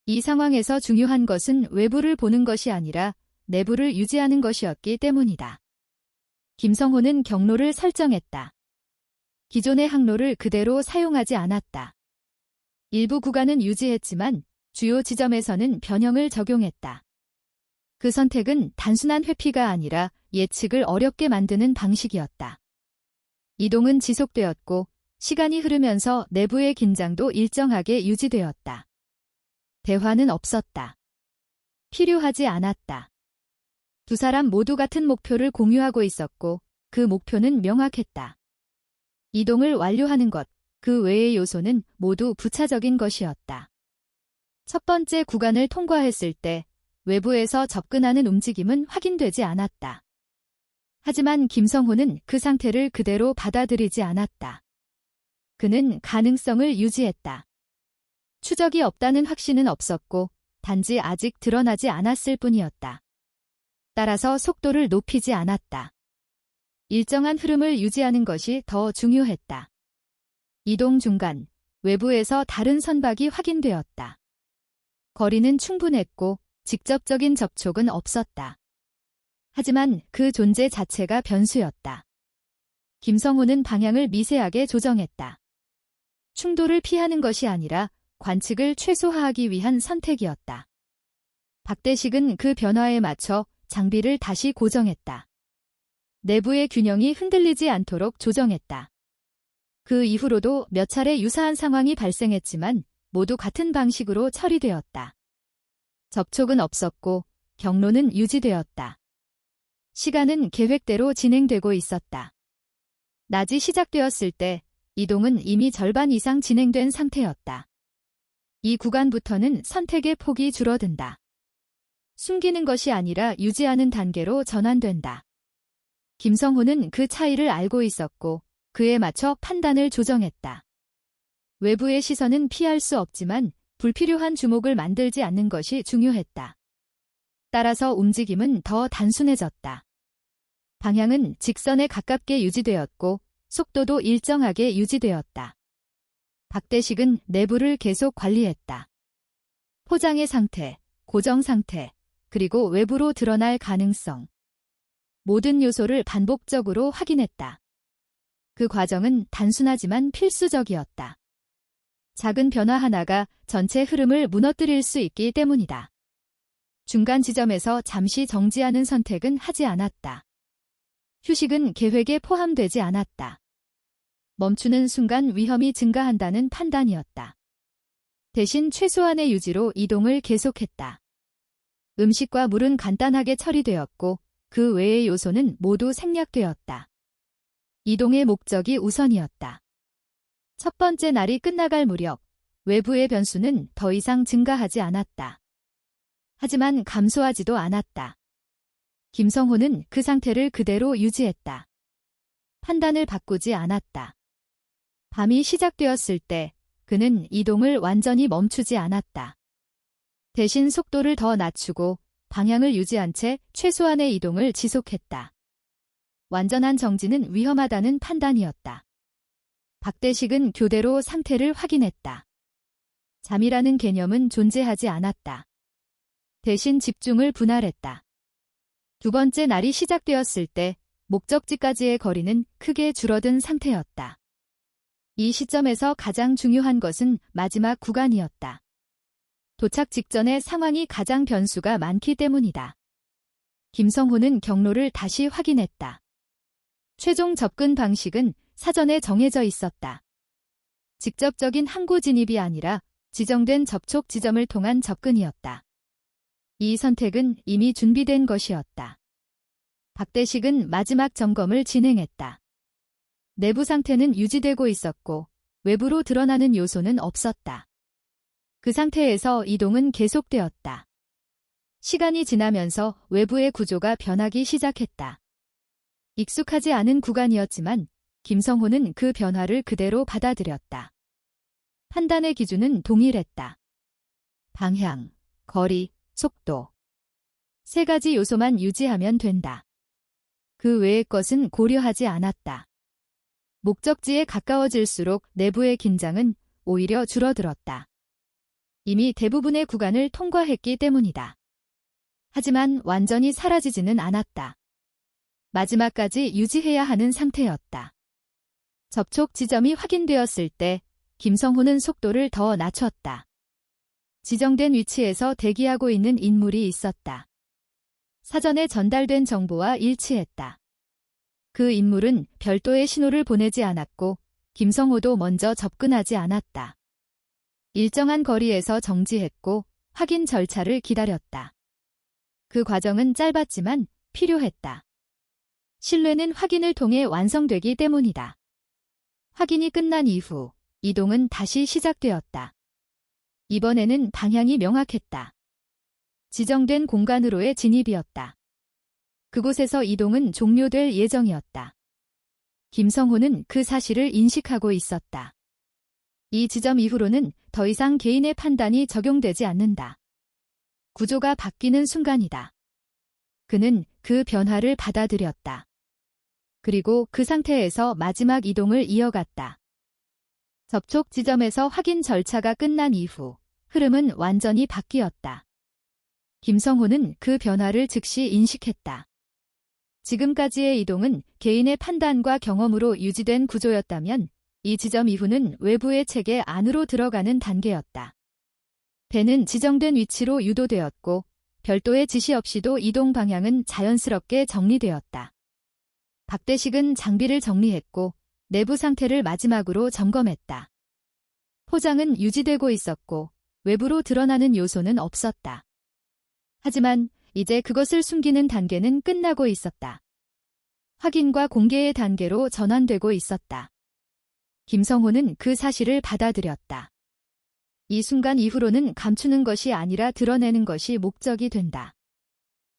이 상황에서 중요한 것은 외부를 보는 것이 아니라 내부를 유지하는 것이었기 때문이다. 김성호는 경로를 설정했다. 기존의 항로를 그대로 사용하지 않았다. 일부 구간은 유지했지만 주요 지점에서는 변형을 적용했다. 그 선택은 단순한 회피가 아니라 예측을 어렵게 만드는 방식이었다. 이동은 지속되었고 시간이 흐르면서 내부의 긴장도 일정하게 유지되었다. 대화는 없었다. 필요하지 않았다. 두 사람 모두 같은 목표를 공유하고 있었고 그 목표는 명확했다. 이동을 완료하는 것, 그 외의 요소는 모두 부차적인 것이었다. 첫 번째 구간을 통과했을 때 외부에서 접근하는 움직임은 확인되지 않았다. 하지만 김성호는 그 상태를 그대로 받아들이지 않았다. 그는 가능성을 유지했다. 추적이 없다는 확신은 없었고 단지 아직 드러나지 않았을 뿐이었다. 따라서 속도를 높이지 않았다. 일정한 흐름을 유지하는 것이 더 중요했다. 이동 중간, 외부에서 다른 선박이 확인되었다. 거리는 충분했고 직접적인 접촉은 없었다. 하지만 그 존재 자체가 변수였다. 김성호는 방향을 미세하게 조정했다. 충돌을 피하는 것이 아니라 관측을 최소화하기 위한 선택이었다. 박대식은 그 변화에 맞춰 장비를 다시 고정했다. 내부의 균형이 흔들리지 않도록 조정했다. 그 이후로도 몇 차례 유사한 상황이 발생했지만 모두 같은 방식으로 처리되었다. 접촉은 없었고 경로는 유지되었다. 시간은 계획대로 진행되고 있었다. 낮이 시작되었을 때 이동은 이미 절반 이상 진행된 상태였다. 이 구간부터는 선택의 폭이 줄어든다. 숨기는 것이 아니라 유지하는 단계로 전환된다. 김성호는 그 차이를 알고 있었고 그에 맞춰 판단을 조정했다. 외부의 시선은 피할 수 없지만 불필요한 주목을 만들지 않는 것이 중요했다. 따라서 움직임은 더 단순해졌다. 방향은 직선에 가깝게 유지되었고 속도도 일정하게 유지되었다. 박대식은 내부를 계속 관리했다. 포장의 상태, 고정 상태, 그리고 외부로 드러날 가능성. 모든 요소를 반복적으로 확인했다. 그 과정은 단순하지만 필수적이었다. 작은 변화 하나가 전체 흐름을 무너뜨릴 수 있기 때문이다. 중간 지점에서 잠시 정지하는 선택은 하지 않았다. 휴식은 계획에 포함되지 않았다. 멈추는 순간 위험이 증가한다는 판단이었다. 대신 최소한의 유지로 이동을 계속했다. 음식과 물은 간단하게 처리되었고 그 외의 요소는 모두 생략되었다. 이동의 목적이 우선이었다. 첫 번째 날이 끝나갈 무렵 외부의 변수는 더 이상 증가하지 않았다. 하지만 감소하지도 않았다. 김성호는 그 상태를 그대로 유지했다. 판단을 바꾸지 않았다. 밤이 시작되었을 때 그는 이동을 완전히 멈추지 않았다. 대신 속도를 더 낮추고 방향을 유지한 채 최소한의 이동을 지속했다. 완전한 정지는 위험하다는 판단이었다. 박대식은 교대로 상태를 확인했다. 잠이라는 개념은 존재하지 않았다. 대신 집중을 분할했다. 두 번째 날이 시작되었을 때 목적지까지의 거리는 크게 줄어든 상태였다. 이 시점에서 가장 중요한 것은 마지막 구간이었다. 도착 직전의 상황이 가장 변수가 많기 때문이다. 김성호는 경로를 다시 확인했다. 최종 접근 방식은 사전에 정해져 있었다. 직접적인 항구 진입이 아니라 지정된 접촉 지점을 통한 접근이었다. 이 선택은 이미 준비된 것이었다. 박대식은 마지막 점검을 진행했다. 내부 상태는 유지되고 있었고 외부로 드러나는 요소는 없었다. 그 상태에서 이동은 계속되었다. 시간이 지나면서 외부의 구조가 변하기 시작했다. 익숙하지 않은 구간이었지만 김성호는 그 변화를 그대로 받아들였다. 판단의 기준은 동일했다. 방향, 거리, 속도. 세 가지 요소만 유지하면 된다. 그 외의 것은 고려하지 않았다. 목적지에 가까워질수록 내부의 긴장은 오히려 줄어들었다. 이미 대부분의 구간을 통과했기 때문이다. 하지만 완전히 사라지지는 않았다. 마지막까지 유지해야 하는 상태였다. 접촉 지점이 확인되었을 때 김성호는 속도를 더 낮췄다. 지정된 위치에서 대기하고 있는 인물이 있었다. 사전에 전달된 정보와 일치했다. 그 인물은 별도의 신호를 보내지 않았고 김성호도 먼저 접근하지 않았다. 일정한 거리에서 정지했고 확인 절차를 기다렸다. 그 과정은 짧았지만 필요했다. 신뢰는 확인을 통해 완성되기 때문이다. 확인이 끝난 이후 이동은 다시 시작되었다. 이번에는 방향이 명확했다. 지정된 공간으로의 진입이었다. 그곳에서 이동은 종료될 예정이었다. 김성호는 그 사실을 인식하고 있었다. 이 지점 이후로는 더 이상 개인의 판단이 적용되지 않는다. 구조가 바뀌는 순간이다. 그는 그 변화를 받아들였다. 그리고 그 상태에서 마지막 이동을 이어갔다. 접촉 지점에서 확인 절차가 끝난 이후 흐름은 완전히 바뀌었다. 김성호는 그 변화를 즉시 인식했다. 지금까지의 이동은 개인의 판단과 경험으로 유지된 구조였다면 이 지점 이후는 외부의 체계 안으로 들어가는 단계였다. 배는 지정된 위치로 유도되었고 별도의 지시 없이도 이동 방향은 자연스럽게 정리되었다. 박대식은 장비를 정리했고 내부 상태를 마지막으로 점검했다. 포장은 유지되고 있었고 외부로 드러나는 요소는 없었다. 하지만 이제 그것을 숨기는 단계는 끝나고 있었다. 확인과 공개의 단계로 전환되고 있었다. 김성호는 그 사실을 받아들였다. 이 순간 이후로는 감추는 것이 아니라 드러내는 것이 목적이 된다.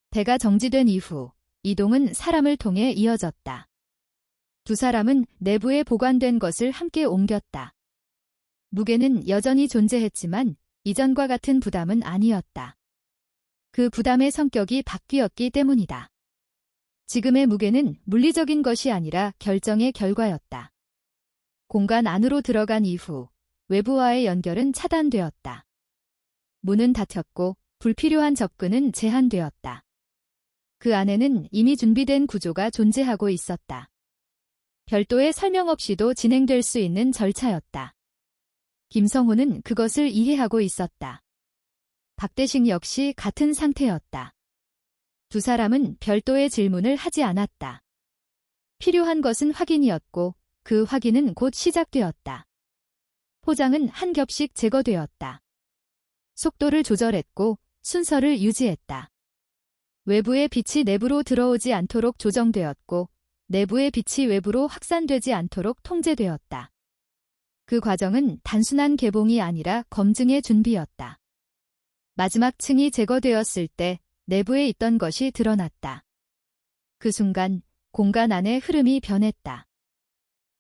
배가 정지된 이후 이동은 사람을 통해 이어졌다. 두 사람은 내부에 보관된 것을 함께 옮겼다. 무게는 여전히 존재했지만 이전과 같은 부담은 아니었다. 그 부담의 성격이 바뀌었기 때문이다. 지금의 무게는 물리적인 것이 아니라 결정의 결과였다. 공간 안으로 들어간 이후 외부와의 연결은 차단되었다. 문은 닫혔고 불필요한 접근은 제한되었다. 그 안에는 이미 준비된 구조가 존재하고 있었다. 별도의 설명 없이도 진행될 수 있는 절차였다. 김성호는 그것을 이해하고 있었다. 박대식 역시 같은 상태였다. 두 사람은 별도의 질문을 하지 않았다. 필요한 것은 확인이었고 그 확인은 곧 시작되었다. 포장은 한 겹씩 제거되었다. 속도를 조절했고 순서를 유지했다. 외부의 빛이 내부로 들어오지 않도록 조정되었고 내부의 빛이 외부로 확산되지 않도록 통제되었다. 그 과정은 단순한 개봉이 아니라 검증의 준비였다. 마지막 층이 제거되었을 때 내부에 있던 것이 드러났다. 그 순간 공간 안의 흐름이 변했다.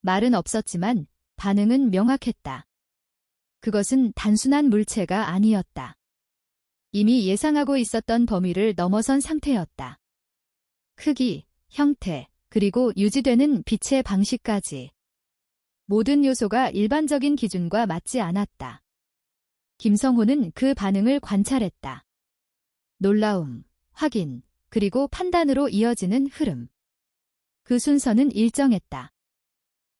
말은 없었지만 반응은 명확했다. 그것은 단순한 물체가 아니었다. 이미 예상하고 있었던 범위를 넘어선 상태였다. 크기, 형태, 그리고 유지되는 빛의 방식까지. 모든 요소가 일반적인 기준과 맞지 않았다. 김성호는 그 반응을 관찰했다. 놀라움, 확인, 그리고 판단으로 이어지는 흐름. 그 순서는 일정했다.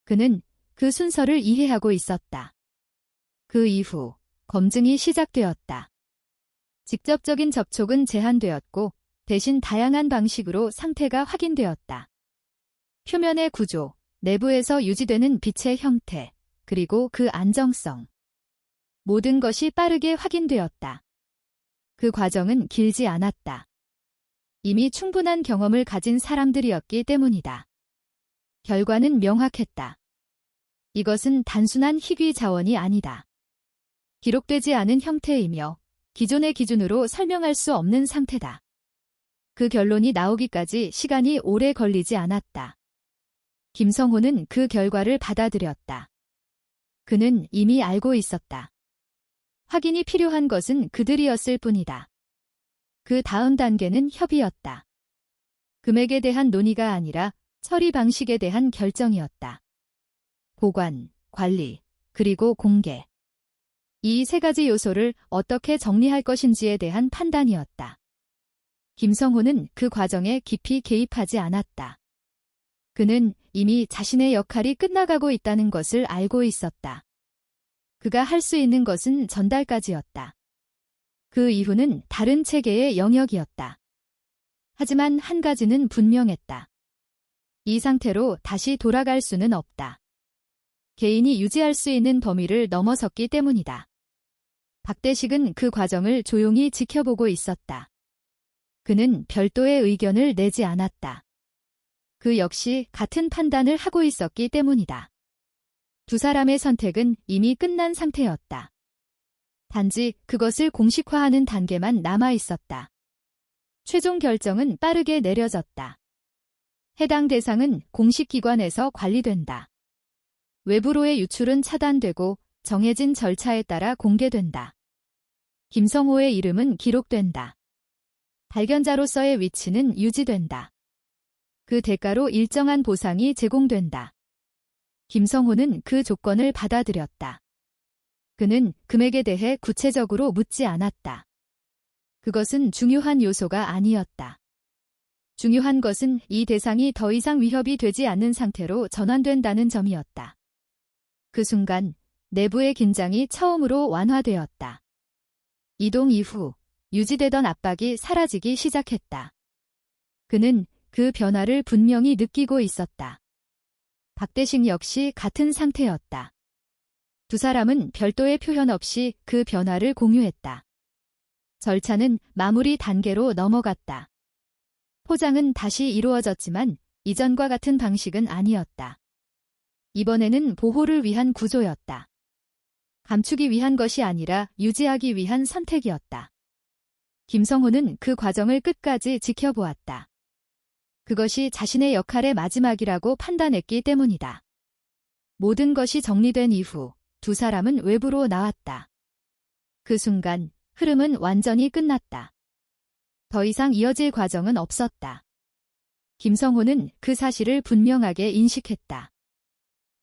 그는 그 순서를 이해하고 있었다. 그 이후 검증이 시작되었다. 직접적인 접촉은 제한되었고 대신 다양한 방식으로 상태가 확인되었다. 표면의 구조, 내부에서 유지되는 빛의 형태, 그리고 그 안정성. 모든 것이 빠르게 확인되었다. 그 과정은 길지 않았다. 이미 충분한 경험을 가진 사람들이었기 때문이다. 결과는 명확했다. 이것은 단순한 희귀 자원이 아니다. 기록되지 않은 형태이며 기존의 기준으로 설명할 수 없는 상태다. 그 결론이 나오기까지 시간이 오래 걸리지 않았다. 김성호는 그 결과를 받아들였다. 그는 이미 알고 있었다. 확인이 필요한 것은 그들이었을 뿐이다. 그 다음 단계는 협의였다. 금액에 대한 논의가 아니라 처리 방식에 대한 결정이었다. 보관, 관리, 그리고 공개. 이 세 가지 요소를 어떻게 정리할 것인지에 대한 판단이었다. 김성호는 그 과정에 깊이 개입하지 않았다. 그는 이미 자신의 역할이 끝나가고 있다는 것을 알고 있었다. 그가 할 수 있는 것은 전달까지였다. 그 이후는 다른 체계의 영역이었다. 하지만 한 가지는 분명했다. 이 상태로 다시 돌아갈 수는 없다. 개인이 유지할 수 있는 범위를 넘어섰기 때문이다. 박대식은 그 과정을 조용히 지켜보고 있었다. 그는 별도의 의견을 내지 않았다. 그 역시 같은 판단을 하고 있었기 때문이다. 두 사람의 선택은 이미 끝난 상태였다. 단지 그것을 공식화하는 단계만 남아 있었다. 최종 결정은 빠르게 내려졌다. 해당 대상은 공식 기관에서 관리된다. 외부로의 유출은 차단되고 정해진 절차에 따라 공개된다. 김성호의 이름은 기록된다. 발견자로서의 위치는 유지된다. 그 대가로 일정한 보상이 제공된다. 김성호는 그 조건을 받아들였다. 그는 금액에 대해 구체적으로 묻지 않았다. 그것은 중요한 요소가 아니었다. 중요한 것은 이 대상이 더 이상 위협이 되지 않는 상태로 전환된다는 점이었다. 그 순간 내부의 긴장이 처음으로 완화되었다. 이동 이후 유지되던 압박이 사라지기 시작했다. 그는 그 변화를 분명히 느끼고 있었다. 박대식 역시 같은 상태였다. 두 사람은 별도의 표현 없이 그 변화를 공유했다. 절차는 마무리 단계로 넘어갔다. 포장은 다시 이루어졌지만 이전과 같은 방식은 아니었다. 이번에는 보호를 위한 구조였다. 감추기 위한 것이 아니라 유지하기 위한 선택이었다. 김성호는 그 과정을 끝까지 지켜보았다. 그것이 자신의 역할의 마지막이라고 판단했기 때문이다. 모든 것이 정리된 이후 두 사람은 외부로 나왔다. 그 순간 흐름은 완전히 끝났다. 더 이상 이어질 과정은 없었다. 김성호는 그 사실을 분명하게 인식했다.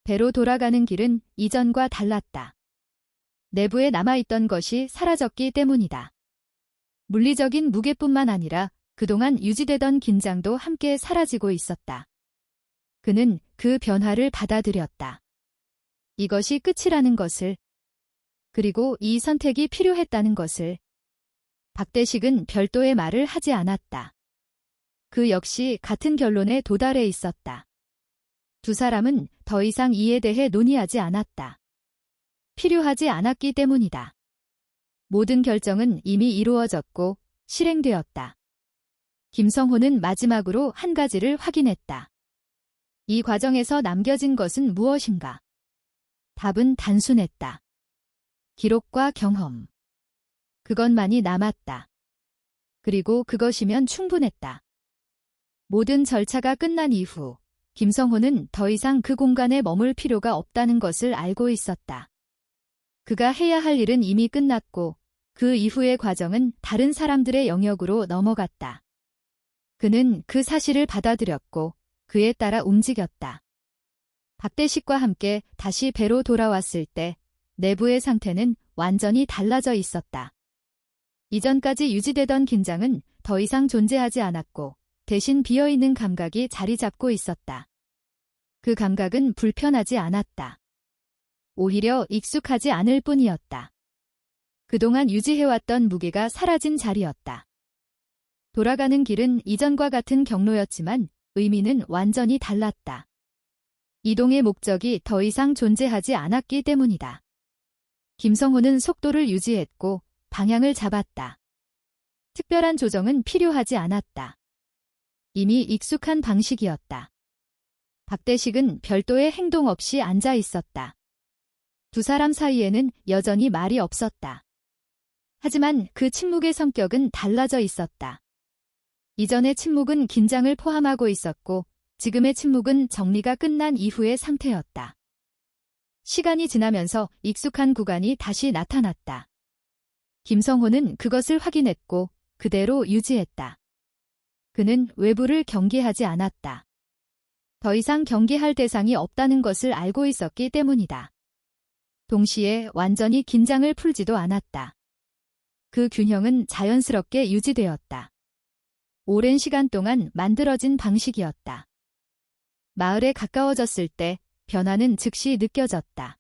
배로 돌아가는 길은 이전과 달랐다. 내부에 남아있던 것이 사라졌기 때문이다. 물리적인 무게뿐만 아니라 그동안 유지되던 긴장도 함께 사라지고 있었다. 그는 그 변화를 받아들였다. 이것이 끝이라는 것을, 그리고 이 선택이 필요했다는 것을. 박대식은 별도의 말을 하지 않았다. 그 역시 같은 결론에 도달해 있었다. 두 사람은 더 이상 이에 대해 논의하지 않았다. 필요하지 않았기 때문이다. 모든 결정은 이미 이루어졌고 실행되었다. 김성호는 마지막으로 한 가지를 확인했다. 이 과정에서 남겨진 것은 무엇인가? 답은 단순했다. 기록과 경험. 그것만이 남았다. 그리고 그것이면 충분했다. 모든 절차가 끝난 이후 김성호는 더 이상 그 공간에 머물 필요가 없다는 것을 알고 있었다. 그가 해야 할 일은 이미 끝났고 그 이후의 과정은 다른 사람들의 영역으로 넘어갔다. 그는 그 사실을 받아들였고 그에 따라 움직였다. 박대식과 함께 다시 배로 돌아왔을 때 내부의 상태는 완전히 달라져 있었다. 이전까지 유지되던 긴장은 더 이상 존재하지 않았고 대신 비어있는 감각이 자리 잡고 있었다. 그 감각은 불편하지 않았다. 오히려 익숙하지 않을 뿐이었다. 그동안 유지해왔던 무게가 사라진 자리였다. 돌아가는 길은 이전과 같은 경로였지만 의미는 완전히 달랐다. 이동의 목적이 더 이상 존재하지 않았기 때문이다. 김성호는 속도를 유지했고 방향을 잡았다. 특별한 조정은 필요하지 않았다. 이미 익숙한 방식이었다. 박대식은 별도의 행동 없이 앉아 있었다. 두 사람 사이에는 여전히 말이 없었다. 하지만 그 침묵의 성격은 달라져 있었다. 이전의 침묵은 긴장을 포함하고 있었고 지금의 침묵은 정리가 끝난 이후의 상태였다. 시간이 지나면서 익숙한 구간이 다시 나타났다. 김성호는 그것을 확인했고 그대로 유지했다. 그는 외부를 경계하지 않았다. 더 이상 경계할 대상이 없다는 것을 알고 있었기 때문이다. 동시에 완전히 긴장을 풀지도 않았다. 그 균형은 자연스럽게 유지되었다. 오랜 시간 동안 만들어진 방식이었다. 마을에 가까워졌을 때 변화는 즉시 느껴졌다.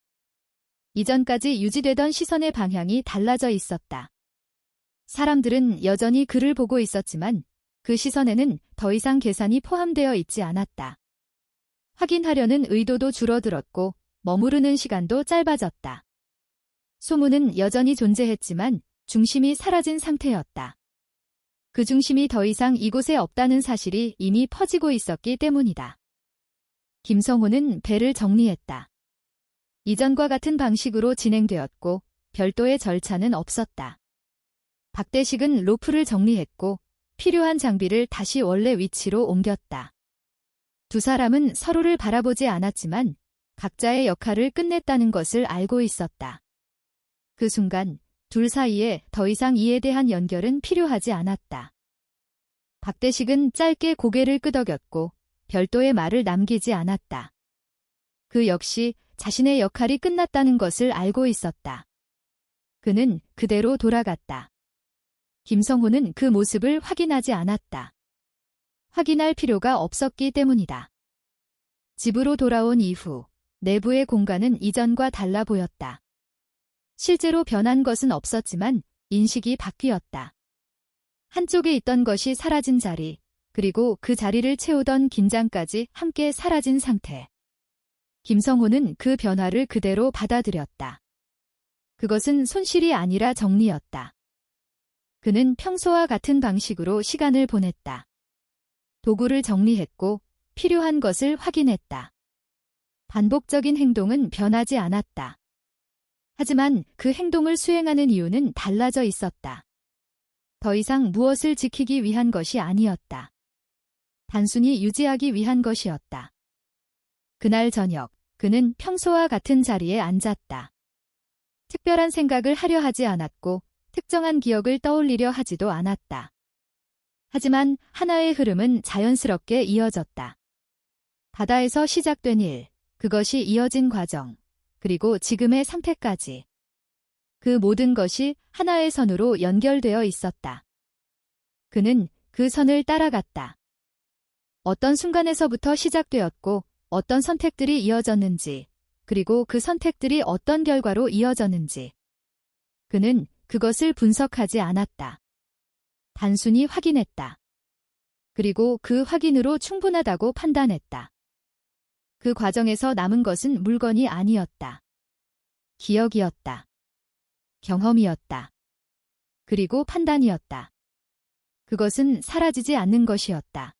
이전까지 유지되던 시선의 방향이 달라져 있었다. 사람들은 여전히 그를 보고 있었지만 그 시선에는 더 이상 계산이 포함되어 있지 않았다. 확인하려는 의도도 줄어들었고 머무르는 시간도 짧아졌다. 소문은 여전히 존재했지만 중심이 사라진 상태였다. 그 중심이 더 이상 이곳에 없다는 사실이 이미 퍼지고 있었기 때문이다. 김성호는 배를 정리했다. 이전과 같은 방식으로 진행되었고 별도의 절차는 없었다. 박대식은 로프를 정리했고 필요한 장비를 다시 원래 위치로 옮겼다. 두 사람은 서로를 바라보지 않았지만 각자의 역할을 끝냈다는 것을 알고 있었다. 그 순간 둘 사이에 더 이상 이에 대한 연결은 필요하지 않았다. 박대식은 짧게 고개를 끄덕였고 별도의 말을 남기지 않았다. 그 역시 자신의 역할이 끝났다는 것을 알고 있었다. 그는 그대로 돌아갔다. 김성호는 그 모습을 확인하지 않았다. 확인할 필요가 없었기 때문이다. 집으로 돌아온 이후 내부의 공간은 이전과 달라 보였다. 실제로 변한 것은 없었지만 인식이 바뀌었다. 한쪽에 있던 것이 사라진 자리, 그리고 그 자리를 채우던 긴장까지 함께 사라진 상태. 김성호는 그 변화를 그대로 받아들였다. 그것은 손실이 아니라 정리였다. 그는 평소와 같은 방식으로 시간을 보냈다. 도구를 정리했고 필요한 것을 확인했다. 반복적인 행동은 변하지 않았다. 하지만 그 행동을 수행하는 이유는 달라져 있었다. 더 이상 무엇을 지키기 위한 것이 아니었다. 단순히 유지하기 위한 것이었다. 그날 저녁, 그는 평소와 같은 자리에 앉았다. 특별한 생각을 하려 하지 않았고 특정한 기억을 떠올리려 하지도 않았다. 하지만 하나의 흐름은 자연스럽게 이어졌다. 바다에서 시작된 일, 그것이 이어진 과정, 그리고 지금의 상태까지. 그 모든 것이 하나의 선으로 연결되어 있었다. 그는 그 선을 따라갔다. 어떤 순간에서부터 시작되었고 어떤 선택들이 이어졌는지, 그리고 그 선택들이 어떤 결과로 이어졌는지. 그는 그것을 분석하지 않았다. 단순히 확인했다. 그리고 그 확인으로 충분하다고 판단했다. 그 과정에서 남은 것은 물건이 아니었다. 기억이었다. 경험이었다. 그리고 판단이었다. 그것은 사라지지 않는 것이었다.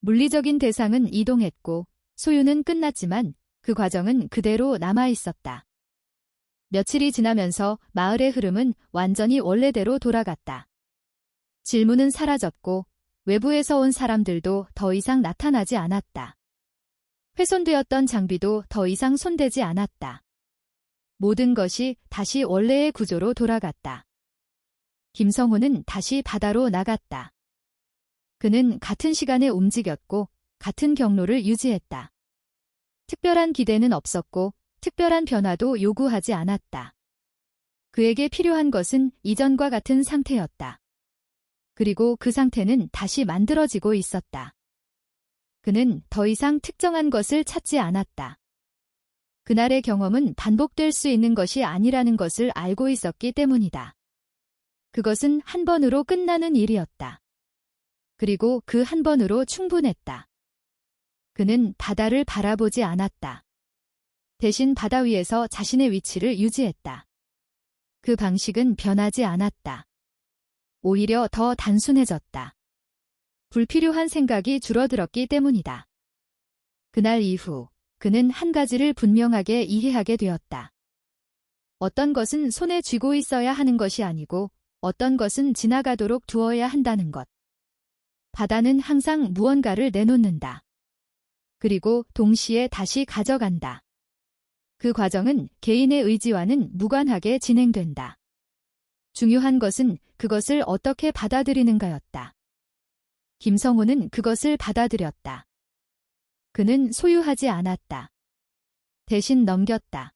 물리적인 대상은 이동했고 소유는 끝났지만 그 과정은 그대로 남아 있었다. 며칠이 지나면서 마을의 흐름은 완전히 원래대로 돌아갔다. 질문은 사라졌고 외부에서 온 사람들도 더 이상 나타나지 않았다. 훼손되었던 장비도 더 이상 손대지 않았다. 모든 것이 다시 원래의 구조로 돌아갔다. 김성호는 다시 바다로 나갔다. 그는 같은 시간에 움직였고 같은 경로를 유지했다. 특별한 기대는 없었고 특별한 변화도 요구하지 않았다. 그에게 필요한 것은 이전과 같은 상태였다. 그리고 그 상태는 다시 만들어지고 있었다. 그는 더 이상 특정한 것을 찾지 않았다. 그날의 경험은 반복될 수 있는 것이 아니라는 것을 알고 있었기 때문이다. 그것은 한 번으로 끝나는 일이었다. 그리고 그 한 번으로 충분했다. 그는 바다를 바라보지 않았다. 대신 바다 위에서 자신의 위치를 유지했다. 그 방식은 변하지 않았다. 오히려 더 단순해졌다. 불필요한 생각이 줄어들었기 때문이다. 그날 이후 그는 한 가지를 분명하게 이해하게 되었다. 어떤 것은 손에 쥐고 있어야 하는 것이 아니고 어떤 것은 지나가도록 두어야 한다는 것. 바다는 항상 무언가를 내놓는다. 그리고 동시에 다시 가져간다. 그 과정은 개인의 의지와는 무관하게 진행된다. 중요한 것은 그것을 어떻게 받아들이는가였다. 김성호는 그것을 받아들였다. 그는 소유하지 않았다. 대신 넘겼다.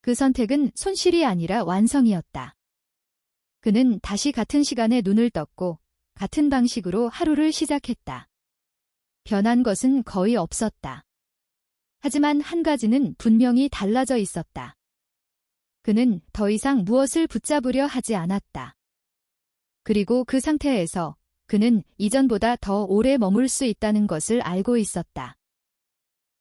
그 선택은 손실이 아니라 완성이었다. 그는 다시 같은 시간에 눈을 떴고 같은 방식으로 하루를 시작했다. 변한 것은 거의 없었다. 하지만 한 가지는 분명히 달라져 있었다. 그는 더 이상 무엇을 붙잡으려 하지 않았다. 그리고 그 상태에서 그는 이전보다 더 오래 머물 수 있다는 것을 알고 있었다.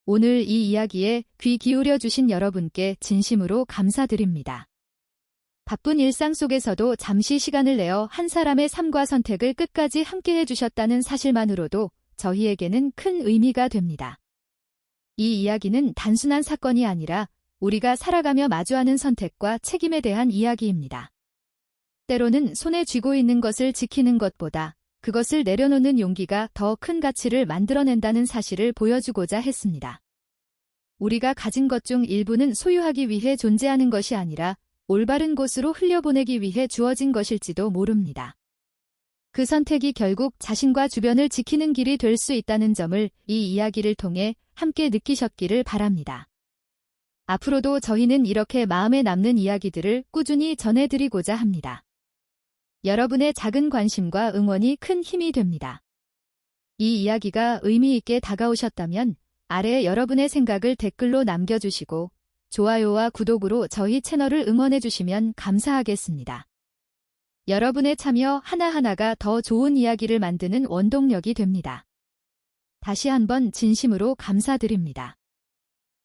오늘 이 이야기에 귀 기울여 주신 여러분께 진심으로 감사드립니다. 바쁜 일상 속에서도 잠시 시간을 내어 한 사람의 삶과 선택을 끝까지 함께 해주셨다는 사실만으로도 저희에게는 큰 의미가 됩니다. 이 이야기는 단순한 사건이 아니라 우리가 살아가며 마주하는 선택과 책임에 대한 이야기입니다. 때로는 손에 쥐고 있는 것을 지키는 것보다 그것을 내려놓는 용기가 더 큰 가치를 만들어낸다는 사실을 보여주고자 했습니다. 우리가 가진 것 중 일부는 소유하기 위해 존재하는 것이 아니라 올바른 곳으로 흘려보내기 위해 주어진 것일지도 모릅니다. 그 선택이 결국 자신과 주변을 지키는 길이 될 수 있다는 점을 이 이야기를 통해 함께 느끼셨기를 바랍니다. 앞으로도 저희는 이렇게 마음에 남는 이야기들을 꾸준히 전해드리고자 합니다. 여러분의 작은 관심과 응원이 큰 힘이 됩니다. 이 이야기가 의미 있게 다가오셨다면 아래 여러분의 생각을 댓글로 남겨주시고 좋아요와 구독으로 저희 채널을 응원해주시면 감사하겠습니다. 여러분의 참여 하나하나가 더 좋은 이야기를 만드는 원동력이 됩니다. 다시 한번 진심으로 감사드립니다.